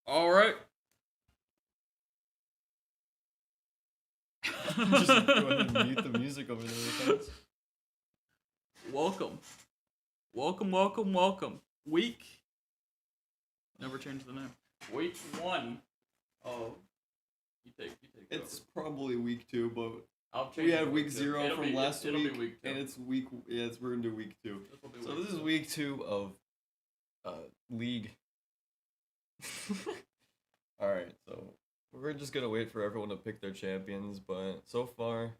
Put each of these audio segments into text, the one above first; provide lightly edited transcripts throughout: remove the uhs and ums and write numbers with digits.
All right. Just go ahead and mute the music over there. Thanks. Welcome. Welcome. Week. Never change the name. Week 1. Oh. You take. It's probably week 2, but I'll change we had it week to- 0 it'll from be- last it'll week, be week 2. and it's week. Yeah, we're gonna do week 2. So this is two. week 2 of league. All right, so we're just gonna wait for everyone to pick their champions, but so far,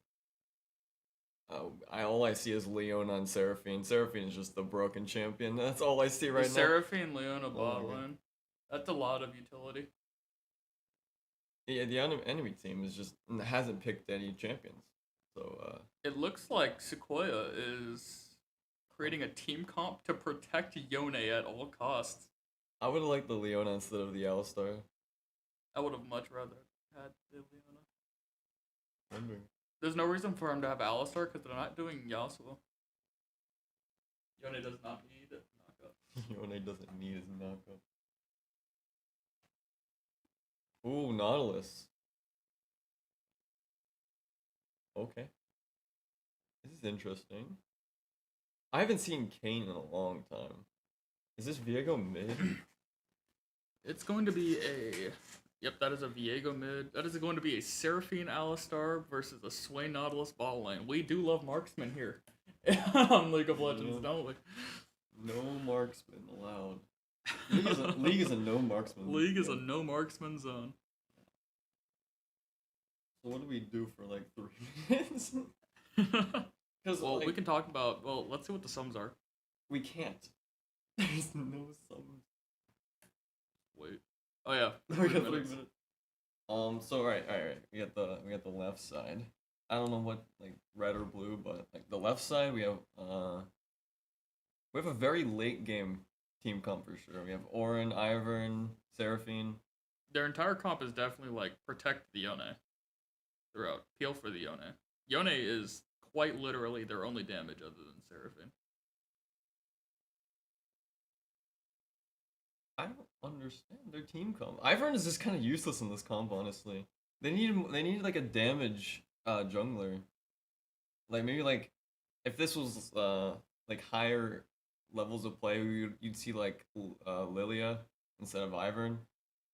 all I see is Leona and Seraphine. Seraphine is just the broken champion. That's all I see right now. Seraphine, Leona, Oh bot my God. lane. That's a lot of utility. Yeah, the enemy team hasn't picked any champions. So It looks like Sequoyah is creating a team comp to protect Yone at all costs. I would have liked the Leona instead of the Alistar. I would have much rather had the Leona. Wondering. There's no reason for him to have Alistar because they're not doing Yasuo. Yone does not need it. Yone doesn't need his knockup. Ooh, Nautilus. Okay. This is interesting. I haven't seen Kane in a long time. Is this Viego mid? It's going to be a... Yep, that is a Viego mid. That is going to be a Seraphine Alistar versus a Swain Nautilus ball lane. We do love marksman here on League of Legends, don't we? No marksman allowed. League is a no marksman. League is a no marksman zone. So what do we do for like 3 minutes? Well, we can talk about... Well, let's see what the sums are. We can't. There's no sums. Wait. Oh yeah. We got 3 minutes. So alright. We got the left side. I don't know what like red or blue, but like the left side we have a very late game team comp for sure. We have Orin, Ivern, Seraphine. Their entire comp is definitely like protect the Yone throughout. Peel for the Yone. Yone is quite literally their only damage other than Seraphine. I don't understand their team comp. Ivern is just kind of useless in this comp, honestly. They need like a damage jungler. Like maybe like if this was like higher levels of play, you'd see like Lilia instead of Ivern.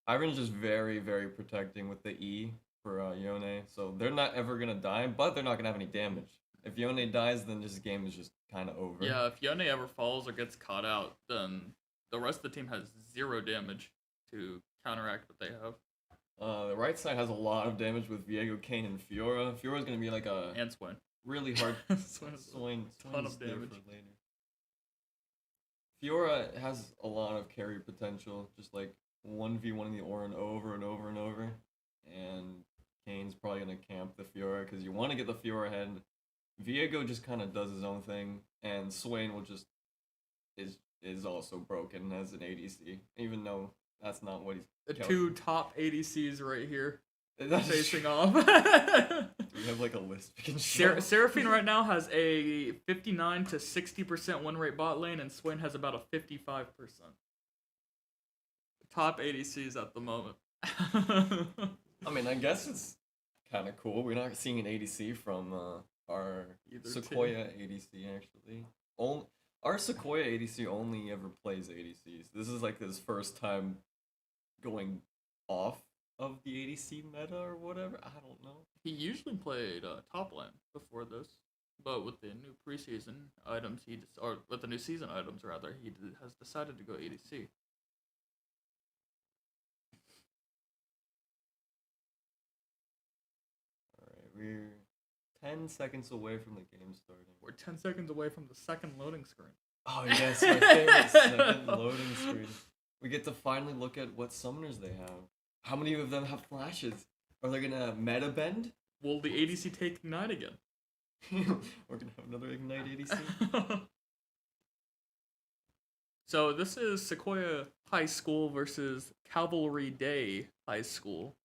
Ivern's just very protecting with the E for Yone, so they're not ever gonna die, but they're not gonna have any damage. If Yone dies, then this game is just kind of over. Yeah, if Yone ever falls or gets caught out, then the rest of the team has 0 damage to counteract what they have. The right side has a lot of damage with Viego, Kane, and Fiora. Fiora's gonna be like and Swain. Really hard. Swain, ton of damage. Fiora has a lot of carry potential, just like 1v1 the Orin over and over and over. And Kane's probably gonna camp the Fiora because you want to get the Fiora ahead. Viego just kind of does his own thing, and Swain will just is also broken as an ADC, even though that's not what he's. The 2 top ADCs right here, That's facing off. We have like a list we can show. Seraphine right now has a 59 to 60% win rate bot lane, and Swain has about a 55%. Top ADCs at the moment. I mean, I guess it's kind of cool. We're not seeing an ADC from our Sequoyah ADC, actually. Our Sequoyah ADC only ever plays ADCs. This is like his first time going off of the ADC meta or whatever. I don't know. He usually played top lane before this, but with the new preseason items, or with the new season items rather, he has decided to go ADC. Alright, we're 10 seconds away from the game starting. We're 10 seconds away from the second loading screen. Oh yes, my favorite second loading screen. We get to finally look at what summoners they have. How many of them have flashes? Are they gonna meta bend? Will the ADC take Ignite again? We're gonna have another Ignite ADC. So this is Sequoyah High School versus Cavalry Day High School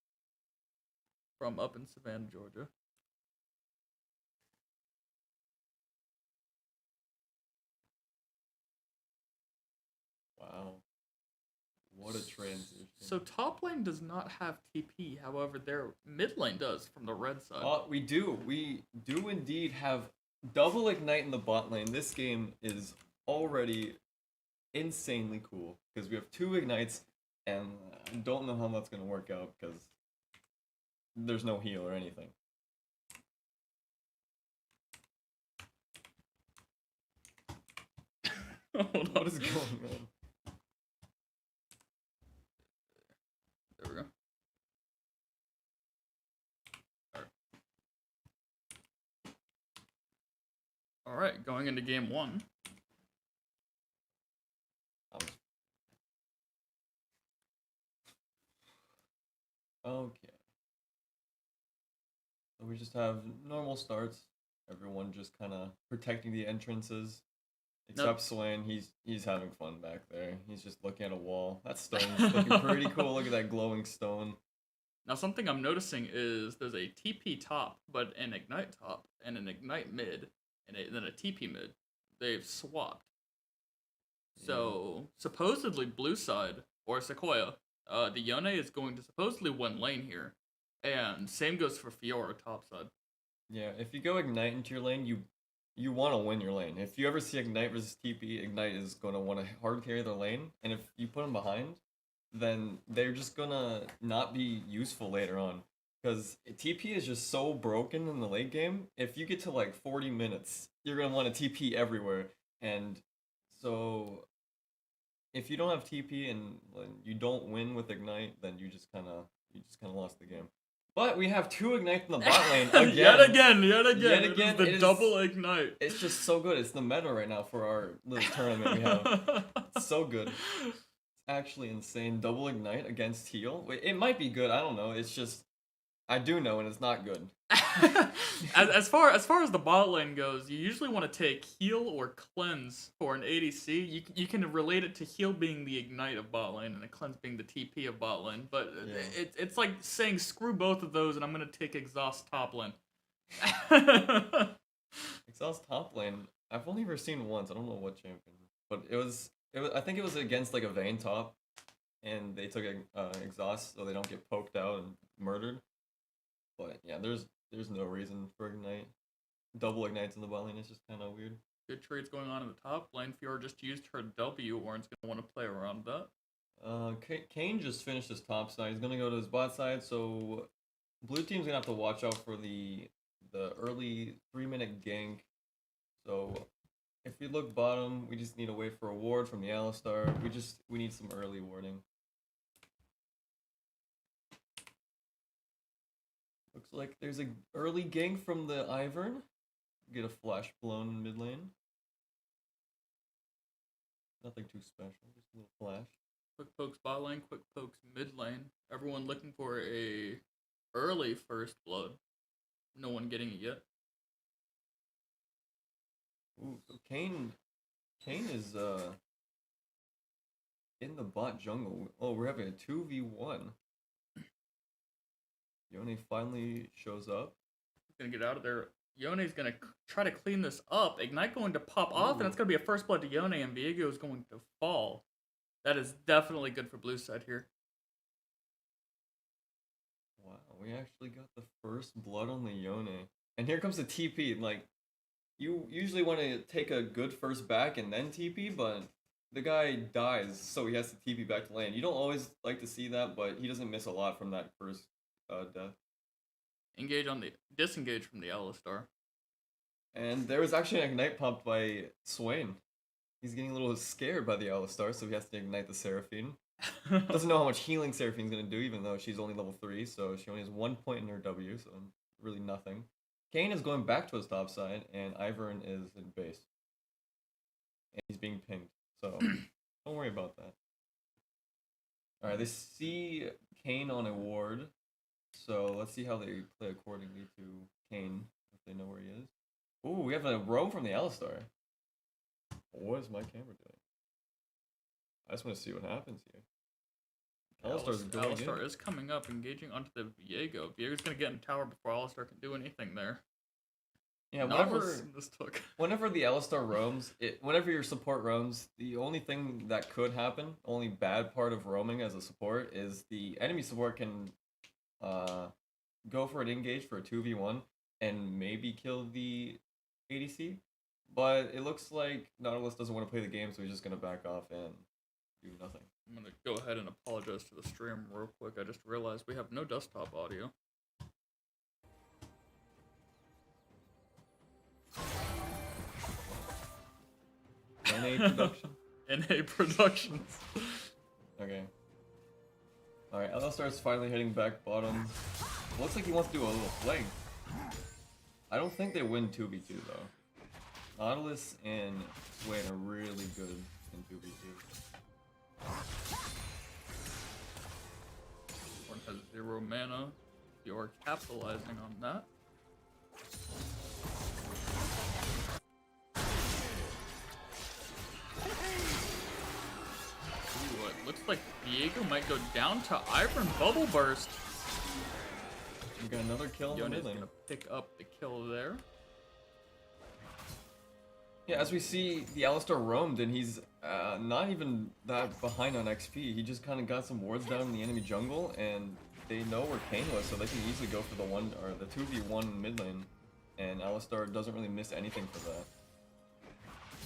from up in Savannah, Georgia. Wow. What a transition. So top lane does not have TP, however, their mid lane does from the red side. We do. We do indeed have double ignite in the bot lane. This game is already insanely cool because we have 2 ignites, and I don't know how that's gonna work out because there's no heal or anything. What is going on? There we go. All right, going into game 1. Okay. So we just have normal starts. Everyone just kind of protecting the entrances. Except Swain, he's having fun back there. He's just looking at a wall. That stone's looking pretty cool. Look at that glowing stone. Now something I'm noticing is there's a TP top, but an ignite top, and an ignite mid, and then a TP mid. They've swapped. So supposedly blue side or Sequoyah, the Yone is going to supposedly win lane here, and same goes for Fiora top side. Yeah, if you go ignite into your lane, you want to win your lane. If you ever see ignite versus TP, ignite is going to want to hard carry their lane, and if you put them behind, then they're just gonna not be useful later on. Because TP is just so broken in the late game. If you get to like 40 minutes, you're gonna want to TP everywhere, and so if you don't have TP and you don't win with ignite, then you just kind of lost the game. But we have 2 ignite in the bot lane again. Yet again. The double ignite. It's just so good. It's the meta right now for our little tournament we have. It's so good. It's actually insane. Double ignite against heal. Wait, it might be good. I don't know. It's just I do know, and it's not good. as far as the bot lane goes, you usually want to take heal or cleanse for an ADC. You can relate it to heal being the ignite of bot lane and a cleanse being the TP of bot lane. But it's like saying screw both of those, and I'm gonna take exhaust top lane. Exhaust top lane. I've only ever seen once. I don't know what champion, but it was. I think it was against like a Vayne top, and they took exhaust so they don't get poked out and murdered. But yeah, there's no reason for ignite. Double ignites in the bot lane is just kind of weird. Good trades going on in the top lane. Fiora just used her W. Warren's gonna want to play around that. Kane just finished his top side. He's gonna go to his bot side. So blue team's gonna have to watch out for the early 3-minute gank. So if we look bottom, we just need to wait for a ward from the Alistar. We need some early warding. Looks like there's an early gank from the Ivern. Get a flash blown in mid lane. Nothing too special, just a little flash. Quick pokes bot lane, quick pokes mid lane. Everyone looking for a early first blood. No one getting it yet. Ooh, so Kane is in the bot jungle. Oh, we're having a 2v1. Yone finally shows up. He's gonna get out of there. Yone's gonna try to clean this up. Ignite going to pop off, and it's gonna be a first blood to Yone, and Viego is going to fall. That is definitely good for blue side here. Wow, we actually got the first blood on the Yone. And here comes the TP. Like, you usually want to take a good first back and then TP, but the guy dies, so he has to TP back to lane. You don't always like to see that, but he doesn't miss a lot from that first death. Disengage from the Alistar. And there was actually an ignite pumped by Swain. He's getting a little scared by the Alistar, so he has to ignite the Seraphine. Doesn't know how much healing Seraphine's gonna do, even though she's only level 3, so she only has 1 point in her W, so really nothing. Kane is going back to his top side, and Ivern is in base. And he's being pinged, so don't worry about that. Alright, they see Kane on a ward, so let's see how they play accordingly to Kane, if they know where he is. Ooh, we have a roam from the Alistar. What is my camera doing? I just want to see what happens here. Alistar is coming up, engaging onto the Viego. Viego's going to get in tower before Alistar can do anything there. Yeah, Nautilus mistook. whenever the Alistar roams, whenever your support roams, the only thing that could happen, only bad part of roaming as a support is the enemy support can go for an engage for a 2v1 and maybe kill the ADC. But it looks like Nautilus doesn't want to play the game, so he's just gonna back off and do nothing. I'm gonna go ahead and apologize to the stream real quick. I just realized we have no desktop audio. NA production. NA Productions. Okay. Alright, Alistar's finally hitting back bottom. Looks like he wants to do a little flank. I don't think they win 2v2 though. Nautilus and Swain are really good in 2v2. One has 0 mana. You're capitalizing on that. Ooh, it looks like Diego might go down to Ivern Bubble Burst. We got another kill in the Yone's mid lane. gonna pick up the kill there. Yeah, as we see, the Alistar roamed and he's not even that behind on XP. He just kind of got some wards down in the enemy jungle and they know where Kane was, so they can easily go for the 2v1 mid lane. And Alistar doesn't really miss anything for that.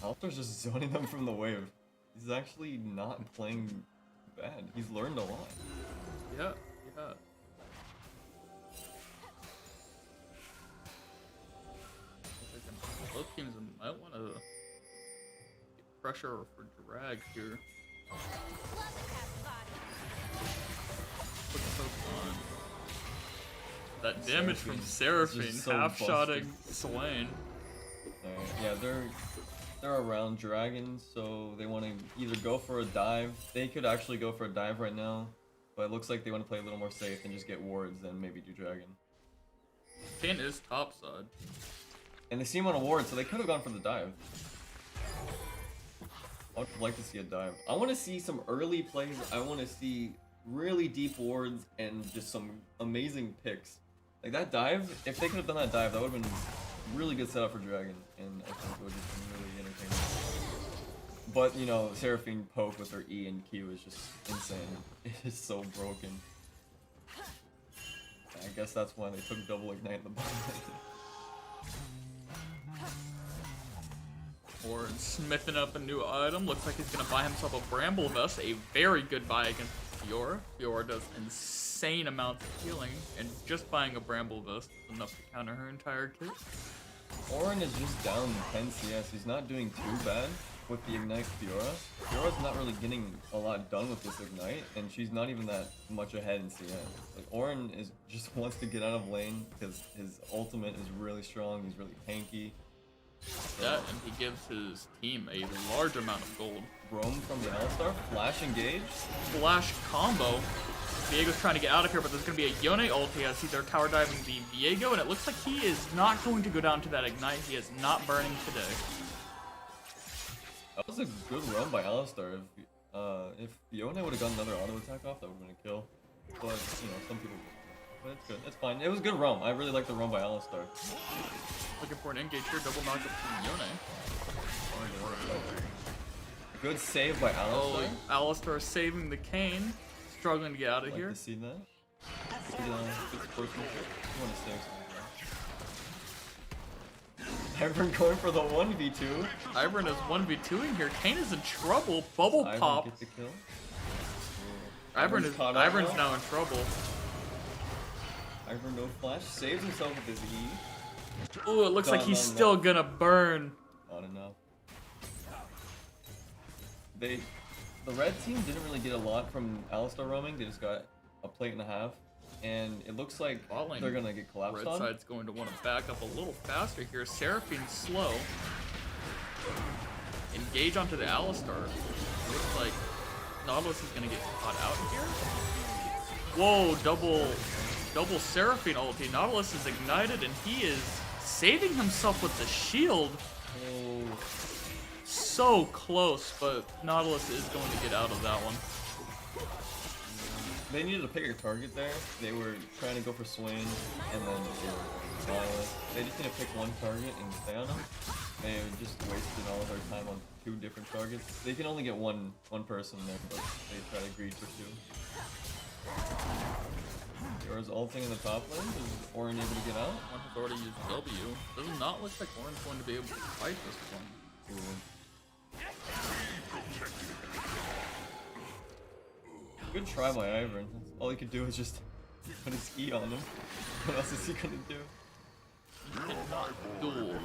Alistar's just zoning them from the wave. He's actually not playing bad. He's learned a lot. Yeah. Both teams might want to get pressure for drag here. Quick poke on. That damage from Seraphine, just so half-shotting Swain. Yeah, they're around dragons, so they want to either go for a dive. They could actually go for a dive right now, but it looks like they want to play a little more safe and just get wards and maybe do dragon. Kane is topside. And they see him on a ward, so they could have gone for the dive. I would like to see a dive. I want to see some early plays. I want to see really deep wards and just some amazing picks. Like that dive, if they could have done that dive, that would have been really good setup for dragon, and I think it would have been really entertaining. But, you know, Seraphine poke with her E and Q is just insane. It is so broken. I guess that's why they took double ignite in the bottom. Or smithing up a new item. Looks like he's gonna buy himself a Bramble Vest. A very good buy against Fiora. Fiora does insane amounts of healing, and just buying a Bramble Vest is enough to counter her entire kit. Orin is just down 10 CS. He's not doing too bad with the Ignite Fiora. Fiora's not really getting a lot done with this Ignite, and she's not even that much ahead in CS. Like, Orin just wants to get out of lane because his ultimate is really strong. He's really tanky. That, and he gives his team a large amount of gold. Roam from the Alistar, flash engage. Flash combo. Viego's trying to get out of here, but there's going to be a Yone ulti as they're tower diving the Viego, and it looks like he is not going to go down to that Ignite. He is not burning today. That was a good run by Alistar. If Yone would have gotten another auto attack off, that would have been a kill. But, you know, some people... But it's good. It's fine. It was a good roam. I really like the run by Alistar. Looking for an engage here, double knockup from Yone. Good save by Alistar. Oh, Alistar saving the Kane. Struggling to get out of Like here. to see that. Good sportsmanship. You want to save something. Ivern going for the 1v2. Ivern is 1v2ing here. Kane is in trouble. Bubble Ivern pop. gets the kill. Ivern's now in trouble. Ivern no flash. Saves himself with his E. Ooh, it looks like he's still gonna burn. Not enough. The red team didn't really get a lot from Alistar roaming. They just got a plate and a half. And it looks like they're gonna get collapsed on. Red side's going to want to back up a little faster here. Seraphine's slow. Engage onto the Alistar. Looks like Nautilus is gonna get caught out here. Whoa, double Seraphine ulti. Nautilus is ignited and he is saving himself with the shield. Oh. So close, but Nautilus is going to get out of that one. They needed to pick a target there. They were trying to go for Swain, and then they were violent. They just need to pick one target and stay on them. They just wasted all of their time on 2 different targets. They can only get one person there, but they try to greed for 2. Yours ulting in the top lane. Is Orin able to get out? One has already used W. Does not look like Orin's going to be able to fight this one. Ooh. Good try by Ivern. All he could do was just put his E on him. What else is he gonna do? You cannot duel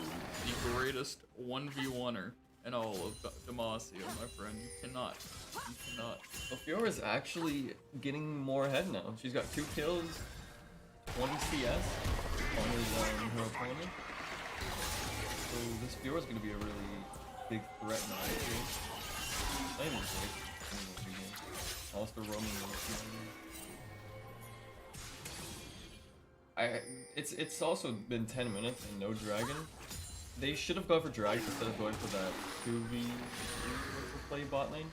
the greatest 1v1er in all of Demacia, my friend. You cannot. You cannot. Well, Fiora's actually getting more ahead now. She's got 2 kills, 20 CS on her opponent. So this Fiora's gonna be a really big threat now. Not even big. Also roaming it's also been 10 minutes and no dragon. They should have gone for dragon instead of going for that 2v play bot lane.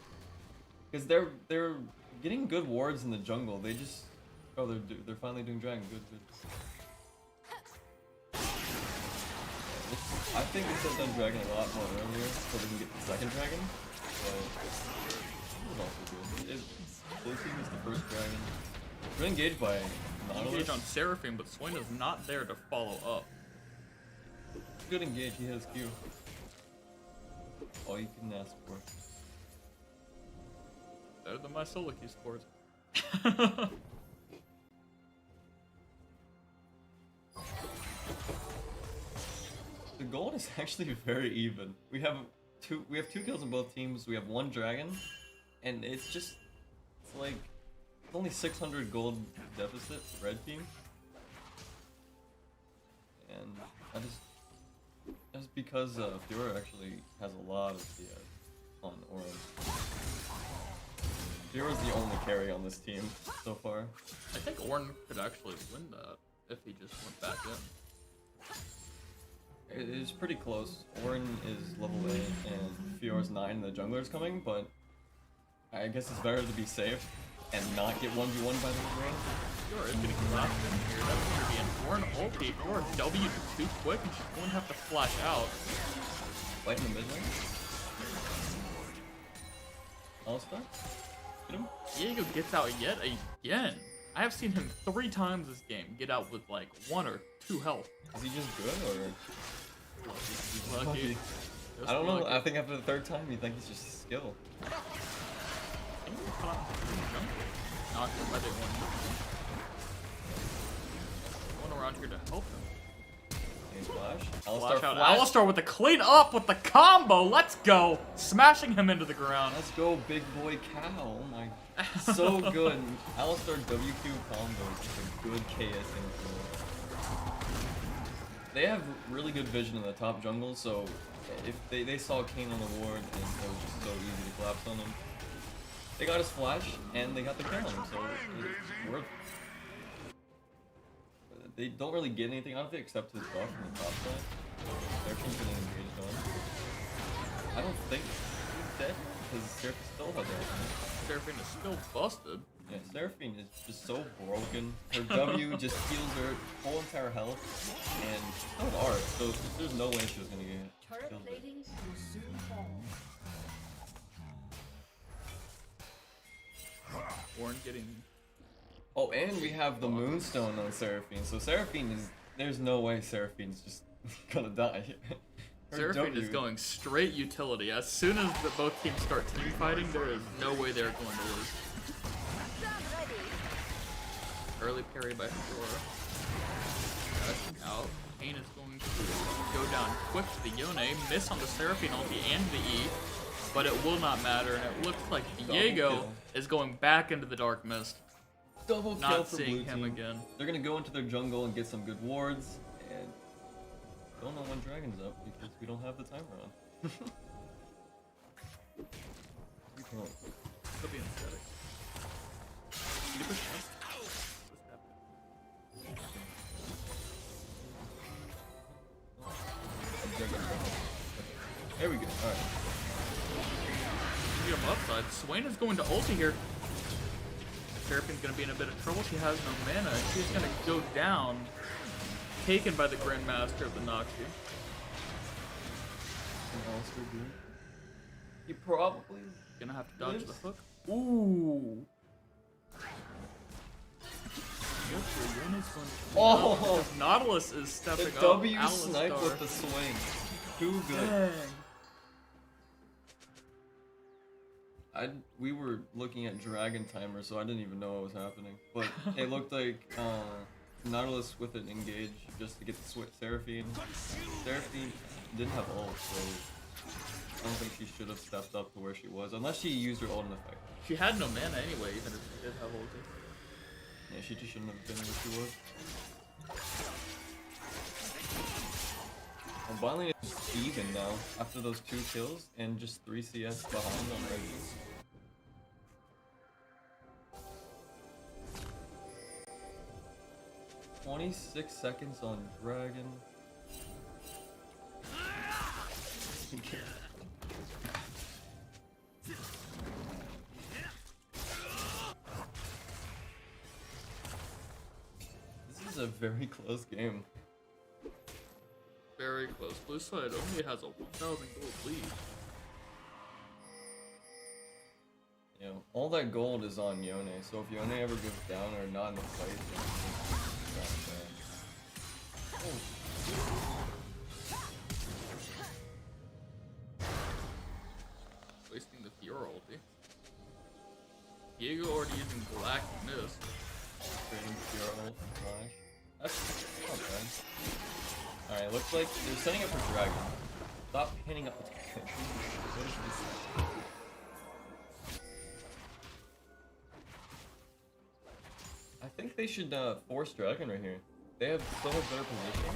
Because they're getting good wards in the jungle. They just they're finally doing dragon. Good. I think they should have done dragon a lot more earlier so they can get the second dragon. But it was also good. Blue team is the first dragon. We're engaged by Nautilus. Engage on Seraphine, but Swain is not there to follow up. Good engage, he has Q. All you can ask for. Better than my Sequoyah Esports. The gold is actually very even. We have 2 kills on both teams. We have 1 dragon, and it's like it's only 600 gold deficit red team, and that's because Fiora actually has a lot of CS on Orin. Fiora's the only carry on this team so far. I think Orin could actually win that if he just went back in. It is pretty close. Orin is level 8 and Fiora's 9 and the jungler's coming, but I guess it's better to be safe and not get 1v1 by the ring. Fiora is getting collapsed in here. That's going to be an Orin ulti. Fiora W too quick and she's going to have to flash out. Fight in the mid lane. All-star? Get him? Diego gets out yet again. I have seen him 3 times this game get out with like 1 or 2 health. Is he just good or? He's lucky. I don't know. I think after the 3rd time, you think he's just skill. Knocked him by the one around here to help him. Flash out. Alistar with the clean up with the combo. Let's go. Smashing him into the ground. Let's go, big boy cow. Oh my. So good. Alistar WQ combo is a good KS influence. They have really good vision in the top jungle, so if they saw Kane on the ward and it was just so easy to collapse on him. They got his flash and they got the kill on him, so it's worth it. They don't really get anything out of it except his buff from the top side. Their team's getting engaged on. I don't think he's dead because Seraphine still has that. Seraphine is still busted. Yeah, Seraphine is just so broken. Her W just heals her whole entire health, and she's still an art, so there's no way she was gonna get killed. Warren getting. Oh, and we have the Moonstone on Seraphine, so Seraphine is. There's no way Seraphine's just gonna die. Seraphine is going straight utility. As soon as both teams start team fighting, there is no way they're going to lose. Early parry by Fiora. Out. Kane is going to go down quick to the Yone, miss on the Seraphine ulti and the E, but it will not matter, and it looks like Diego is going back into the Dark Mist. Double kill not for seeing blue him team. again. They're gonna go into their jungle and get some good wards, and don't know when Dragon's up because we don't have the timer on. Could be aesthetic. Did you push up? There we go. Alright. Get him upside. Swain is going to ulti here. Seraphine's gonna be in a bit of trouble. She has no mana. She's gonna go down, taken by the Grandmaster of the Noxie. He probably Gonna have to dodge the hook. Ooh. Oh! Nautilus is stepping The up. W snipe Alistar. with the swing. Too good. Dang. We were looking at Dragon Timer, so I didn't even know what was happening. But it looked like Nautilus with an engage just to get the Seraphine. Seraphine didn't have ult, so I don't think she should have stepped up to where she was, unless she used her ult in effect. She had no mana anyway, even if she did have ulti. Yeah, she just shouldn't have been where she was. And Botling is even now after those 2 kills and just 3 CS behind on Reggie. "26 seconds on Dragon." This is a very close game. Very close. Blue side only has a 1,000 gold lead. You know, all that gold is on Yone, so if Yone ever goes down or not in the fight, then Wasting the Fiora ulti. Diego already using Black Mist. trading pure ult and flash. That's not bad. Alright, looks like they're setting up for Dragon. Stop pinning up the What is this? I think they should force Dragon right here. They have so much better position.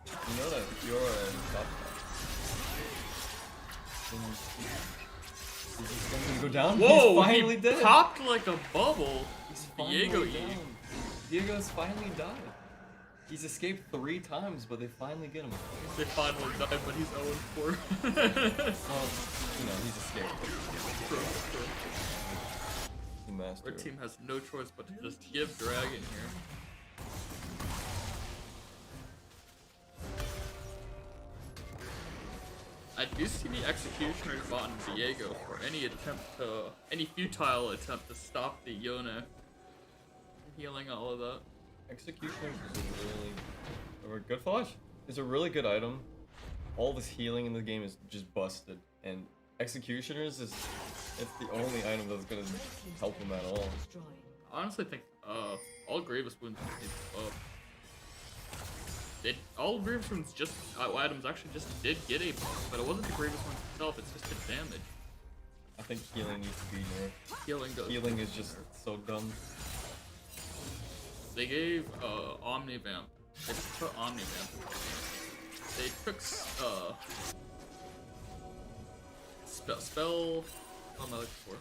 You know that Fiora and top is he gonna go down? Whoa! He's finally he dead! popped like a bubble. He's Diego finally Eve. down. Diego's finally died. He's escaped 3 times, but they finally get him. They finally died, but he's 0-4. Well, you know, he's escaped. The master. Our team has no choice but to just give Dragon here. I do see the Executioner's bot in Diego for any futile attempt to stop the Yone healing all of that. Executioner is a good flash. It's a really good item. All this healing in the game is just busted, and Executioners is it's the only item that's gonna help him at all. I honestly think all Grievous wounds is up. All Grievous wounds items actually just did get a buff, but it wasn't the Grievous wounds itself. It's just the damage. I think healing needs to be nerfed. Healing does. Healing is just so dumb. They gave Omnivamp. They put Omnivamp. They took spell. What am I looking for?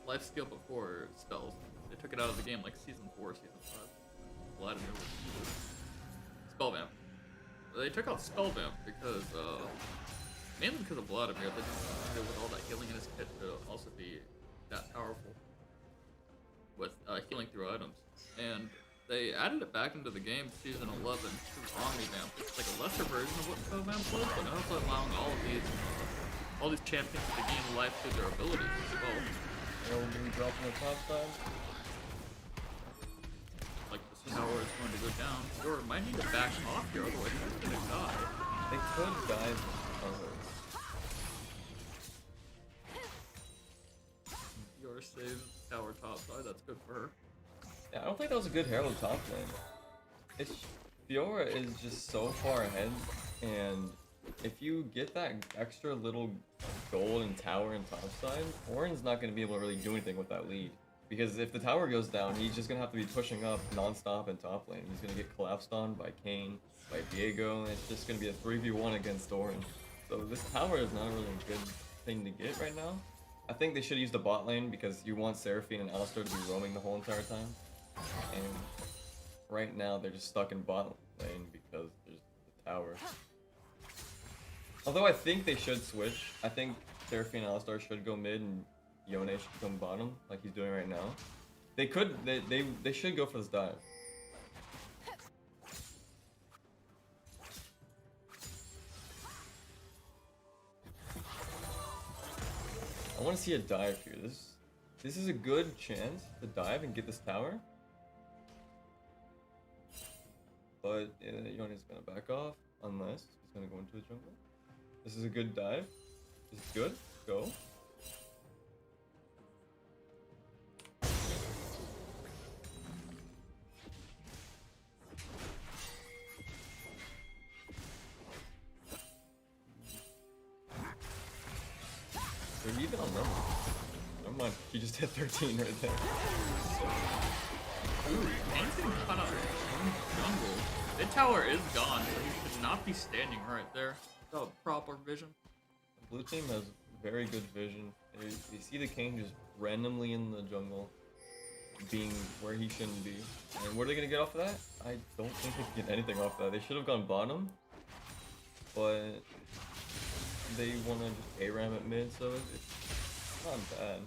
Lifesteal before spells. They took it out of the game like season 4, season 5. Vladimir was Spellvamp. They took out Spellvamp because mainly because of Vladimir. They didn't want to with all that healing in his kit to also be that powerful with healing through items. And they added it back into the game season 11 through Omnivamp. It's like a lesser version of what Spellvamp was, but also allowing all these champions to gain life through their abilities as well. We're gonna drop on the top side. Like this tower is going to go down. Or might need to back off here, otherwise he's gonna die. They could dive Your save tower top side, that's good for her. Yeah, I don't think that was a good Herald top lane. Fiora is just so far ahead, and if you get that extra little gold and tower and top side, Orin's not going to be able to really do anything with that lead. Because if the tower goes down, he's just going to have to be pushing up non-stop in top lane. He's going to get collapsed on by Kayn, by Diego, and it's just going to be a 3v1 against Orin. So this tower is not really a good thing to get right now. I think they should use the bot lane because you want Seraphine and Alistar to be roaming the whole entire time. And right now they're just stuck in bot lane because there's the tower. Although I think they should switch. I think Seraphine and Alistar should go mid and Yone should come bottom like he's doing right now. They should go for this dive. I want to see a dive here. This is a good chance to dive and get this tower. But Yone's gonna back off unless he's gonna go into the jungle. This is a good dive. This is good. Go. They're even on number. Never mind. He just hit 13 right there. Ooh, Kane's getting caught out in jungle. Mid tower is gone, so he should not be standing right there. Oh, proper vision. The blue team has very good vision. They see the Kane just randomly in the jungle, being where he shouldn't be. And what are they gonna get off of that? I don't think they can get anything off of that. They should have gone bottom, but they want to just A-ram at mid, so it's not bad.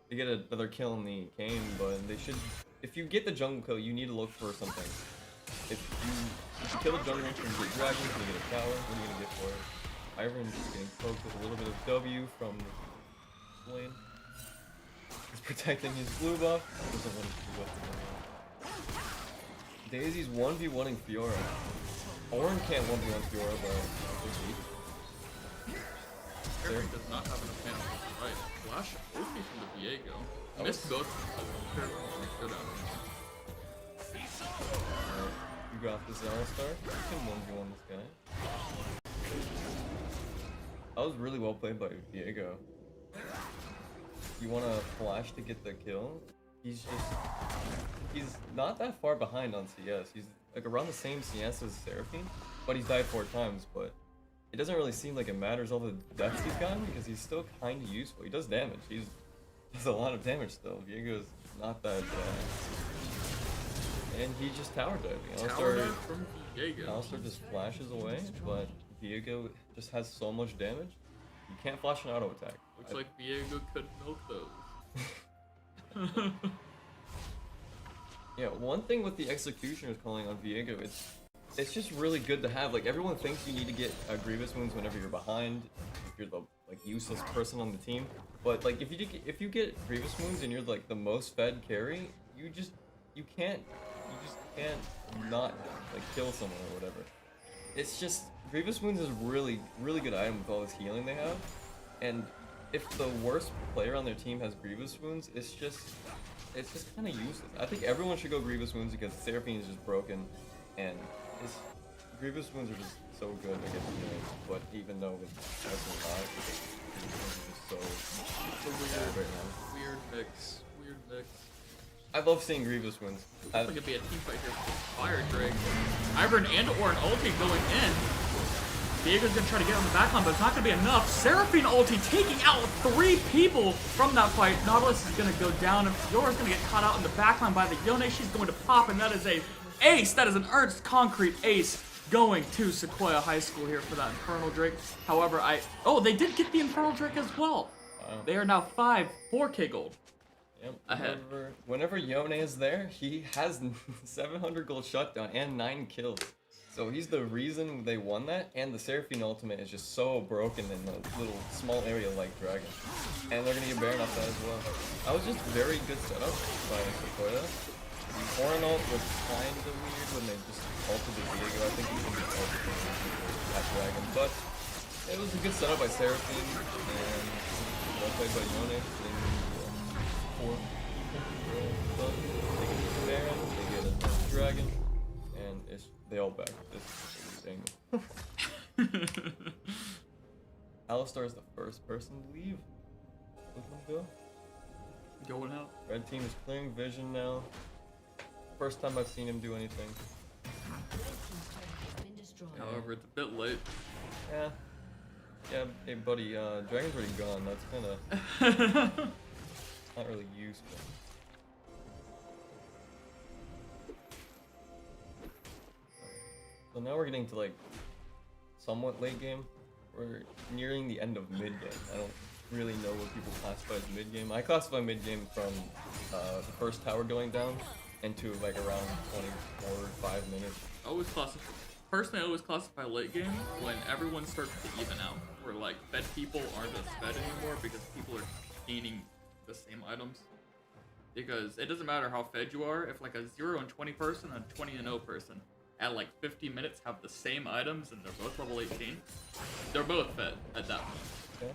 They get another kill in the Kane, but they should. If you get the jungle kill, you need to look for something. If you kill the jungle and you get dragons, you get a tower, what are you gonna get for it? Iron's just getting poked with a little bit of W from the lane. He's protecting his blue buff. He doesn't want his blue buff to go down. Daisy's 1v1ing Fiora. Orin can't 1v1 Fiora, but Eric does not have enough mana. Right. Flash OP from the Viego. Missed both. Good out. You got this Alistar. You can 1v1 this guy. That was really well played by Viego. You want to flash to get the kill? He's not that far behind on CS. He's like around the same CS as Seraphine, but he's died 4 times, but it doesn't really seem like it matters all the deaths he's gotten because he's still kind of useful. He does damage. He does a lot of damage still. Viego's not that bad. And he just tower diving. Alistar just flashes away, but Viego just has so much damage. You can't flash an auto attack. Looks like Viego could milk those. Yeah, one thing with the executioners calling on Viego, it's just really good to have. Like everyone thinks you need to get Grievous wounds whenever you're behind, if you're the like useless person on the team. But like if you get Grievous wounds and you're like the most fed carry, you just can't not like kill someone or whatever. It's just Grievous wounds is really good item with all this healing they have, and if the worst player on their team has Grievous wounds, it's just kind of useless. I think everyone should go Grievous wounds because Seraphine is just broken, and Grievous wounds are just so good against healing. But even though it's not, it's just so bad right now. Weird mix. I love seeing Grievous wounds. Looks like it'd be a team fight here for Fire Drake. Ivern and Orin ulti going in. Viego's gonna try to get on the backline, but it's not gonna be enough. Seraphine ulti taking out 3 people from that fight. Nautilus is gonna go down, and Fiora's gonna get caught out in the backline by the Yone. She's going to pop, and that is a ace. That is an Ernst Concrete ace going to Sequoyah High School here for that Infernal Drake. However, they did get the Infernal Drake as well. Wow. They are now 4K gold. Yep. Ahead. Whenever Yone is there, he has 700 gold shutdown and 9 kills. So he's the reason they won that, and the Seraphine ultimate is just so broken in the little small area like Dragon. And they're gonna get Baron off that as well. That was just very good setup by Sequoyah. Orin ult was kind of weird when they just ulted the Viego. I think he can just ult that Dragon, but it was a good setup by Seraphine, and well played by Yone. They get a Baron, they get a Dragon, and they all back. This angle. Alistar is the first person to leave. Let him go. Going out. Red team is clearing vision now. First time I've seen him do anything. However, it's a bit late. Yeah, hey buddy, Dragon's already gone. That's kinda not really useful. So now we're getting to like somewhat late game. We're nearing the end of mid game. really know what people classify as mid game. I classify mid game from the first tower going down into like around 24 or 5 minutes. Personally, I always classify late game when everyone starts to even out. Where like fed people aren't as fed anymore because people are gaining the same items. Because it doesn't matter how fed you are, if like a 0 and 20 person and a 20 and 0 person at like 50 minutes have the same items and they're both level 18, they're both fed at that point. Okay.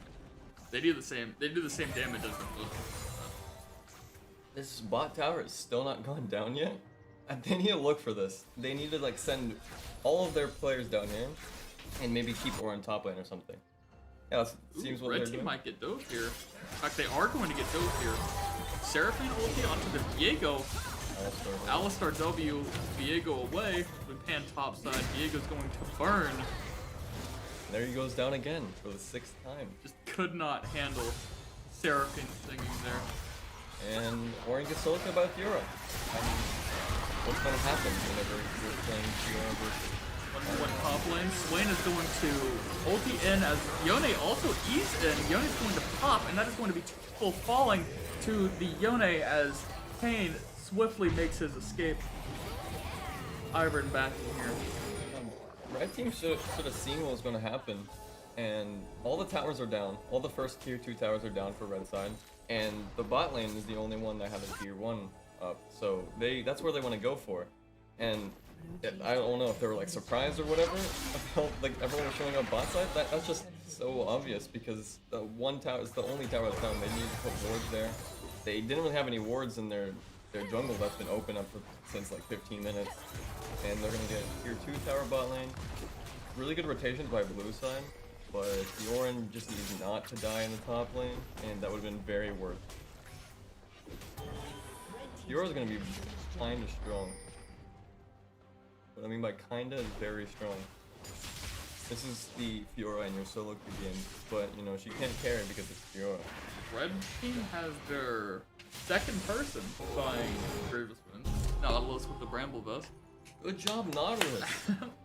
They do the same damage as them both. This bot tower is still not gone down yet. They need to look for this. They need to like send all of their players down here and maybe keep Aura in top lane or something. Yeah, that seems what Red they're team doing. might get dove here. In fact, they are going to get dove here. Seraphine ulti onto the Viego. Alistar W, Viego away. With pan topside, Viego's going to burn. There he goes down again for the 6th time. Just could not handle Seraphine singing there. And Orin gets soloed by Fiora. I mean, what's gonna happen whenever you're playing Fiora versus 1v1 top lane? Swain is going to ulti in as Yone also E's in. Yone is going to pop, and that is going to be full falling to the Yone as Kane swiftly makes his escape. Ivern back in here. Red team should have seen what was going to happen, and all the towers are down. All the first tier 2 towers are down for red side, and the bot lane is the only one that has a tier 1 up. So that's where they want to go for. And I don't know if they were like surprised or whatever about like everyone was showing up bot side. That's just so obvious because the one tower is the only tower that's down. They need to put wards there. They didn't really have any wards in their jungle that's been open up since like 15 minutes. And they're gonna get tier 2 tower bot lane. Really good rotations by blue side, but Yorin just needs not to die in the top lane, and that would have been very worth. Fiora's gonna be kinda strong. What I mean by kinda is very strong. This is the Fiora in your solo queue game, but you know, she can't carry because it's Fiora. Red team has their second person buying Grievous Wind. Nautilus with the Bramble Vest. Good job, Nautilus.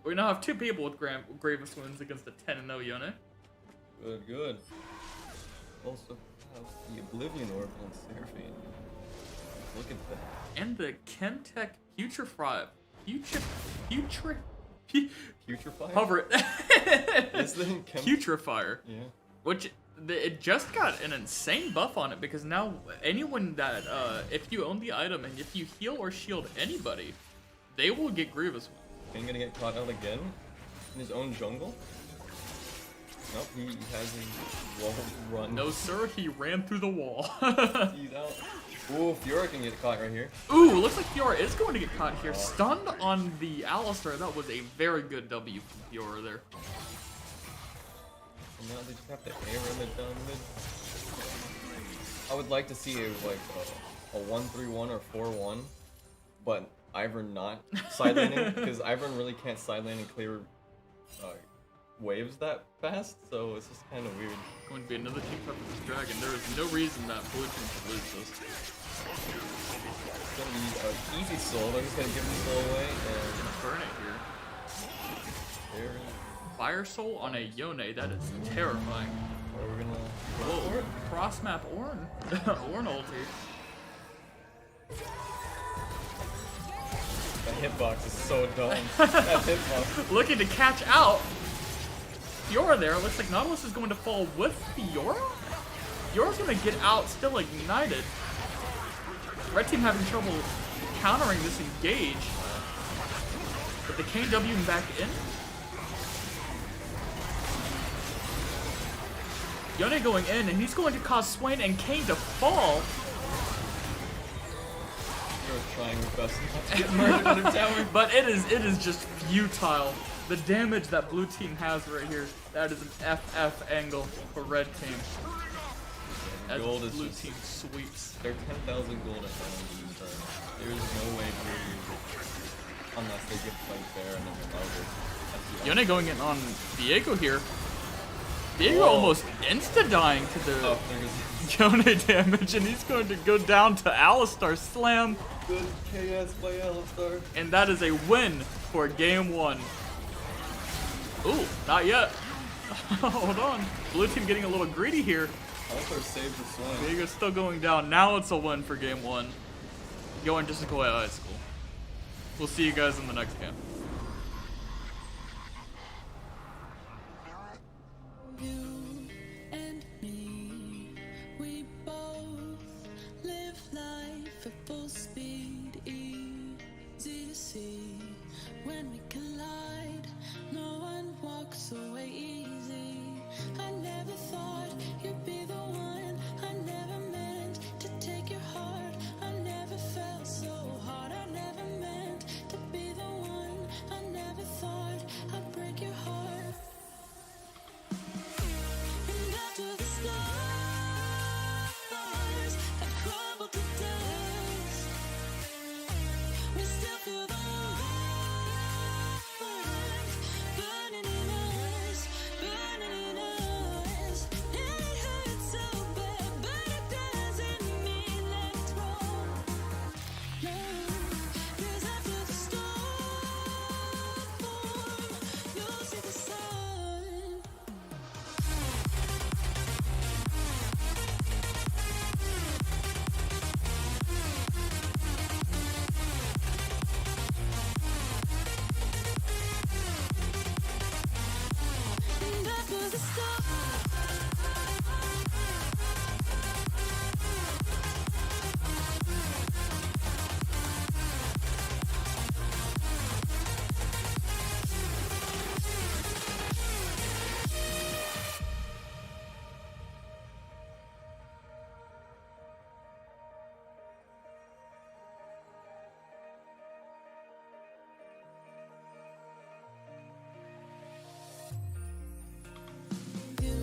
We now have 2 people with Grievous Winds against the 10-0 Yone. Good, good. Also have the Oblivion Orb on Seraphine. Look at that. And the Chemtech Putrefy. Putrefy? Hover it. Is the Chem- Putrefire. Yeah. Which, it just got an insane buff on it because now anyone that, if you own the item and if you heal or shield anybody, they will get Grievous Wind. Ain't gonna get caught out again? In his own jungle? Nope, he has a wall run. No sir, he ran through the wall. He's out. Ooh, Fiora can get caught right here. Ooh, looks like Fiora is going to get caught here. Stunned on the Alistar. That was a very good W from Fiora there. And now they just have to air him it down mid. I would like to see like a 1-3-1 or 4-1, but Ivern not side laning, because Ivern really can't side lane and clear waves that fast, so it's just kind of weird. Going to be another team fight with this dragon. There is no reason that blue team should lose this. It's gonna be an easy soul. They're just gonna give the soul away and Burn it here. there. Fire Soul on a Yone. That is terrifying. We're gonna go for Whoa, it. cross map Ornn. Ornn ulti. That hitbox is so dumb. That hitbox. Looking to catch out. Fiora there. Looks like Nautilus is going to fall with Fiora? Fiora's going to get out, still ignited. Red team having trouble countering this engage. But the KW back in. Yone going in, and he's going to cause Swain and Kane to fall. You're trying your best not to get murdered under tower. But it is just futile. The damage that blue team has right here, that is an FF angle for red team. As Gold is blue just- team sweeps. They're 10,000 gold at home this turn. There's no way to use it unless they get like fair and then they're louder. Yone going in on Viego here. Viego Whoa. almost insta-dying to the Oh, there goes Yone damage, and he's going to go down to Alistar Slam. good KS by Alistar. And that is a win for game 1. Ooh, not yet. Hold on. Blue team getting a little greedy here. Altar saved the swing. Viega's still going down. Now it's a win for game 1. Going to Sequoyah High School. We'll see you guys in the next game. You and me, we both live life at full speed, easy to see. When we collide, no one walks away easy. I never thought you'd be the one. I never meant to take your heart. I never felt so hard. I never meant to be the one. I never thought I'd break your heart. And after the stars have crumbled to dust, we still feel the warmth burning in us, burning in us. And it hurts so bad, but it doesn't mean that it's wrong. No, 'cause after the storm, you'll see the sun. And after the storm, you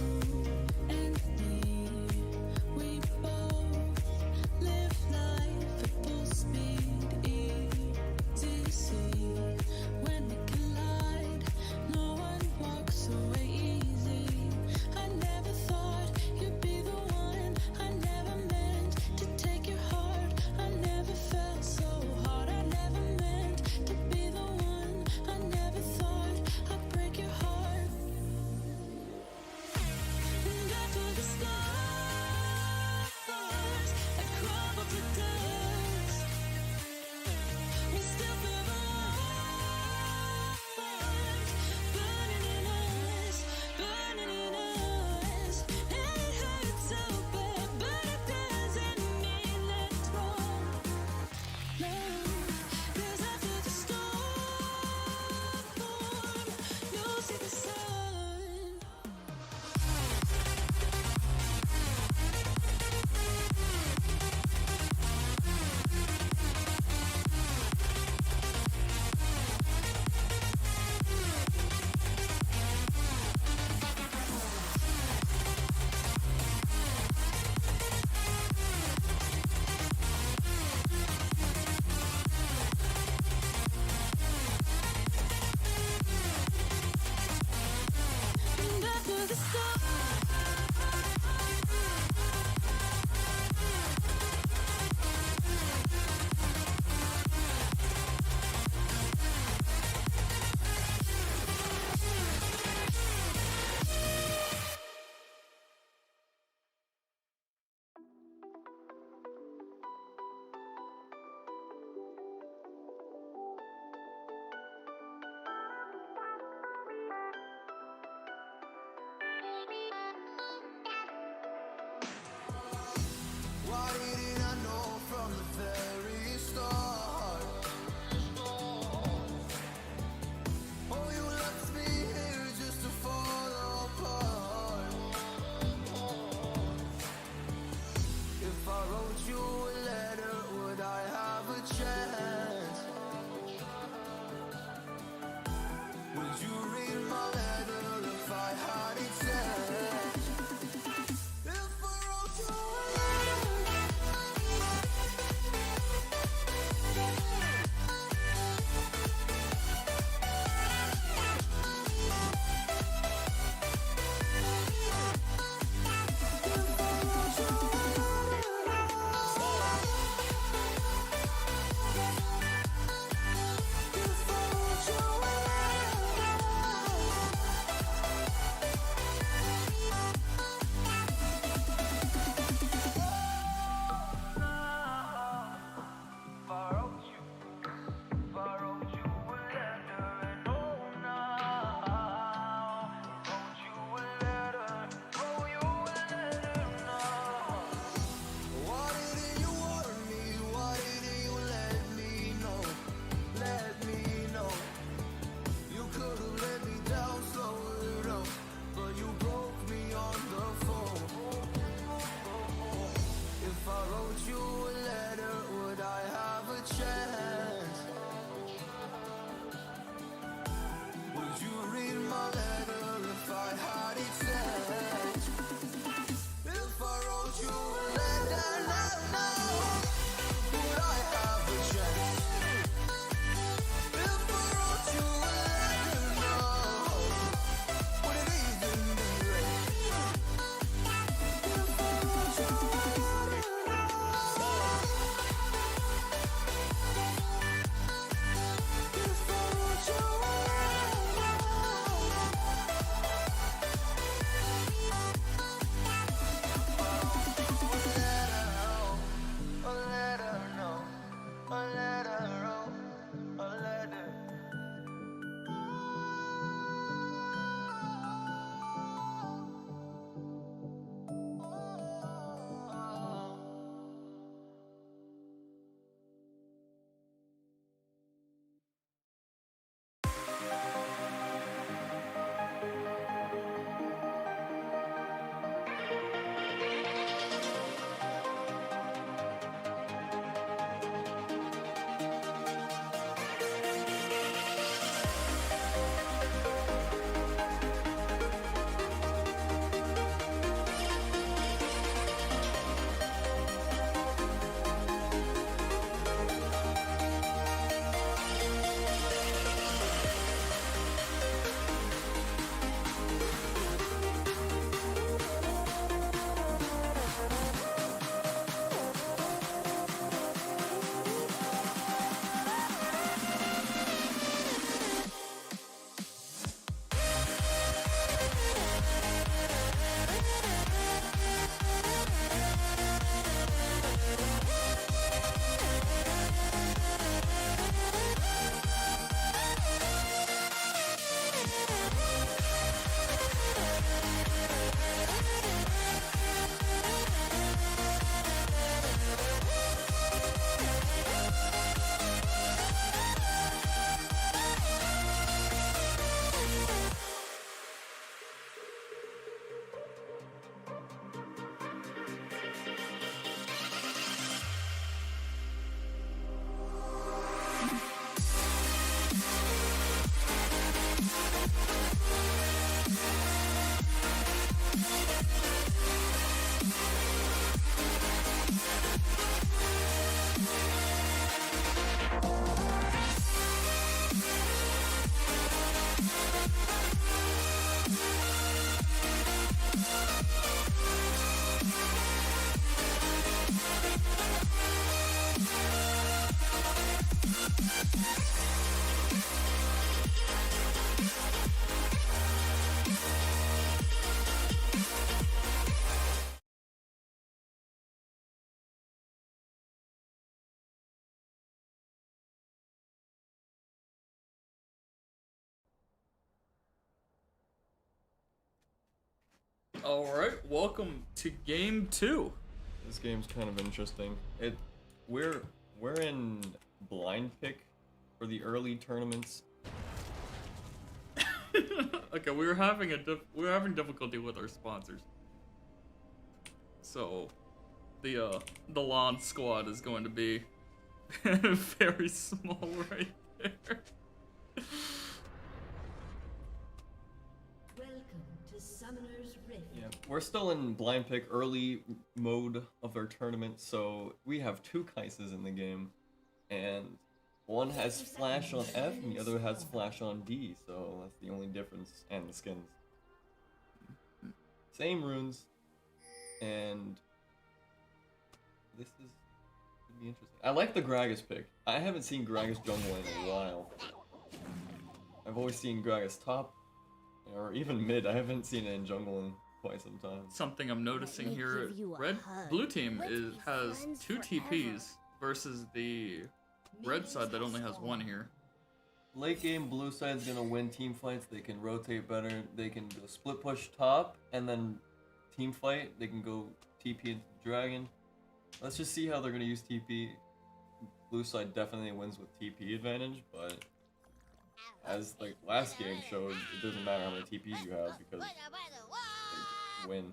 and me, we both live life at full speed, easy to see. When we collide, no one walks away easy. I never thought you'd be the one. I never meant to take your heart. I never felt so hard. I never meant to be the one. I never thought I'd break your heart. And after the stars have crumbled to dust, we still feel the warmth burning in us, burning in us. And it hurts so bad, but it doesn't mean that it's wrong. No, 'cause after the storm, you'll see the sun. And after the storm, Why didn't I know from the very start? Oh, you left me here just to fall apart. If I wrote you a letter, would I have a chance? Would you read my letter if I had it sent? If I wrote you a letter, Alright, welcome to game 2. This game's kind of interesting. We're in blind pick for the early tournaments. Okay, we're having difficulty with our sponsors. So the lawn squad is going to be very small right there. Welcome to Summoner's Rift. Yeah, we're still in blind pick early mode of our tournament, so we have two Kaises in the game, and one has flash on F and the other has flash on D, so that's the only difference, and the skins. Same runes, and this is gonna be interesting. I like the Gragas pick. I haven't seen Gragas jungle in a while. I've always seen Gragas top, or even mid. I haven't seen it in jungle in quite some time. Something I'm noticing me here, give you a hug. blue team Let's be has friends 2 forever. TPs versus the red side that only has 1 here. Late game, blue side's gonna win team fights. They can rotate better. They can go split push top and then team fight. They can go TP into dragon. Let's just see how they're gonna use TP. Blue side definitely wins with TP advantage, but as like last game showed, it doesn't matter how many TPs you have because they win.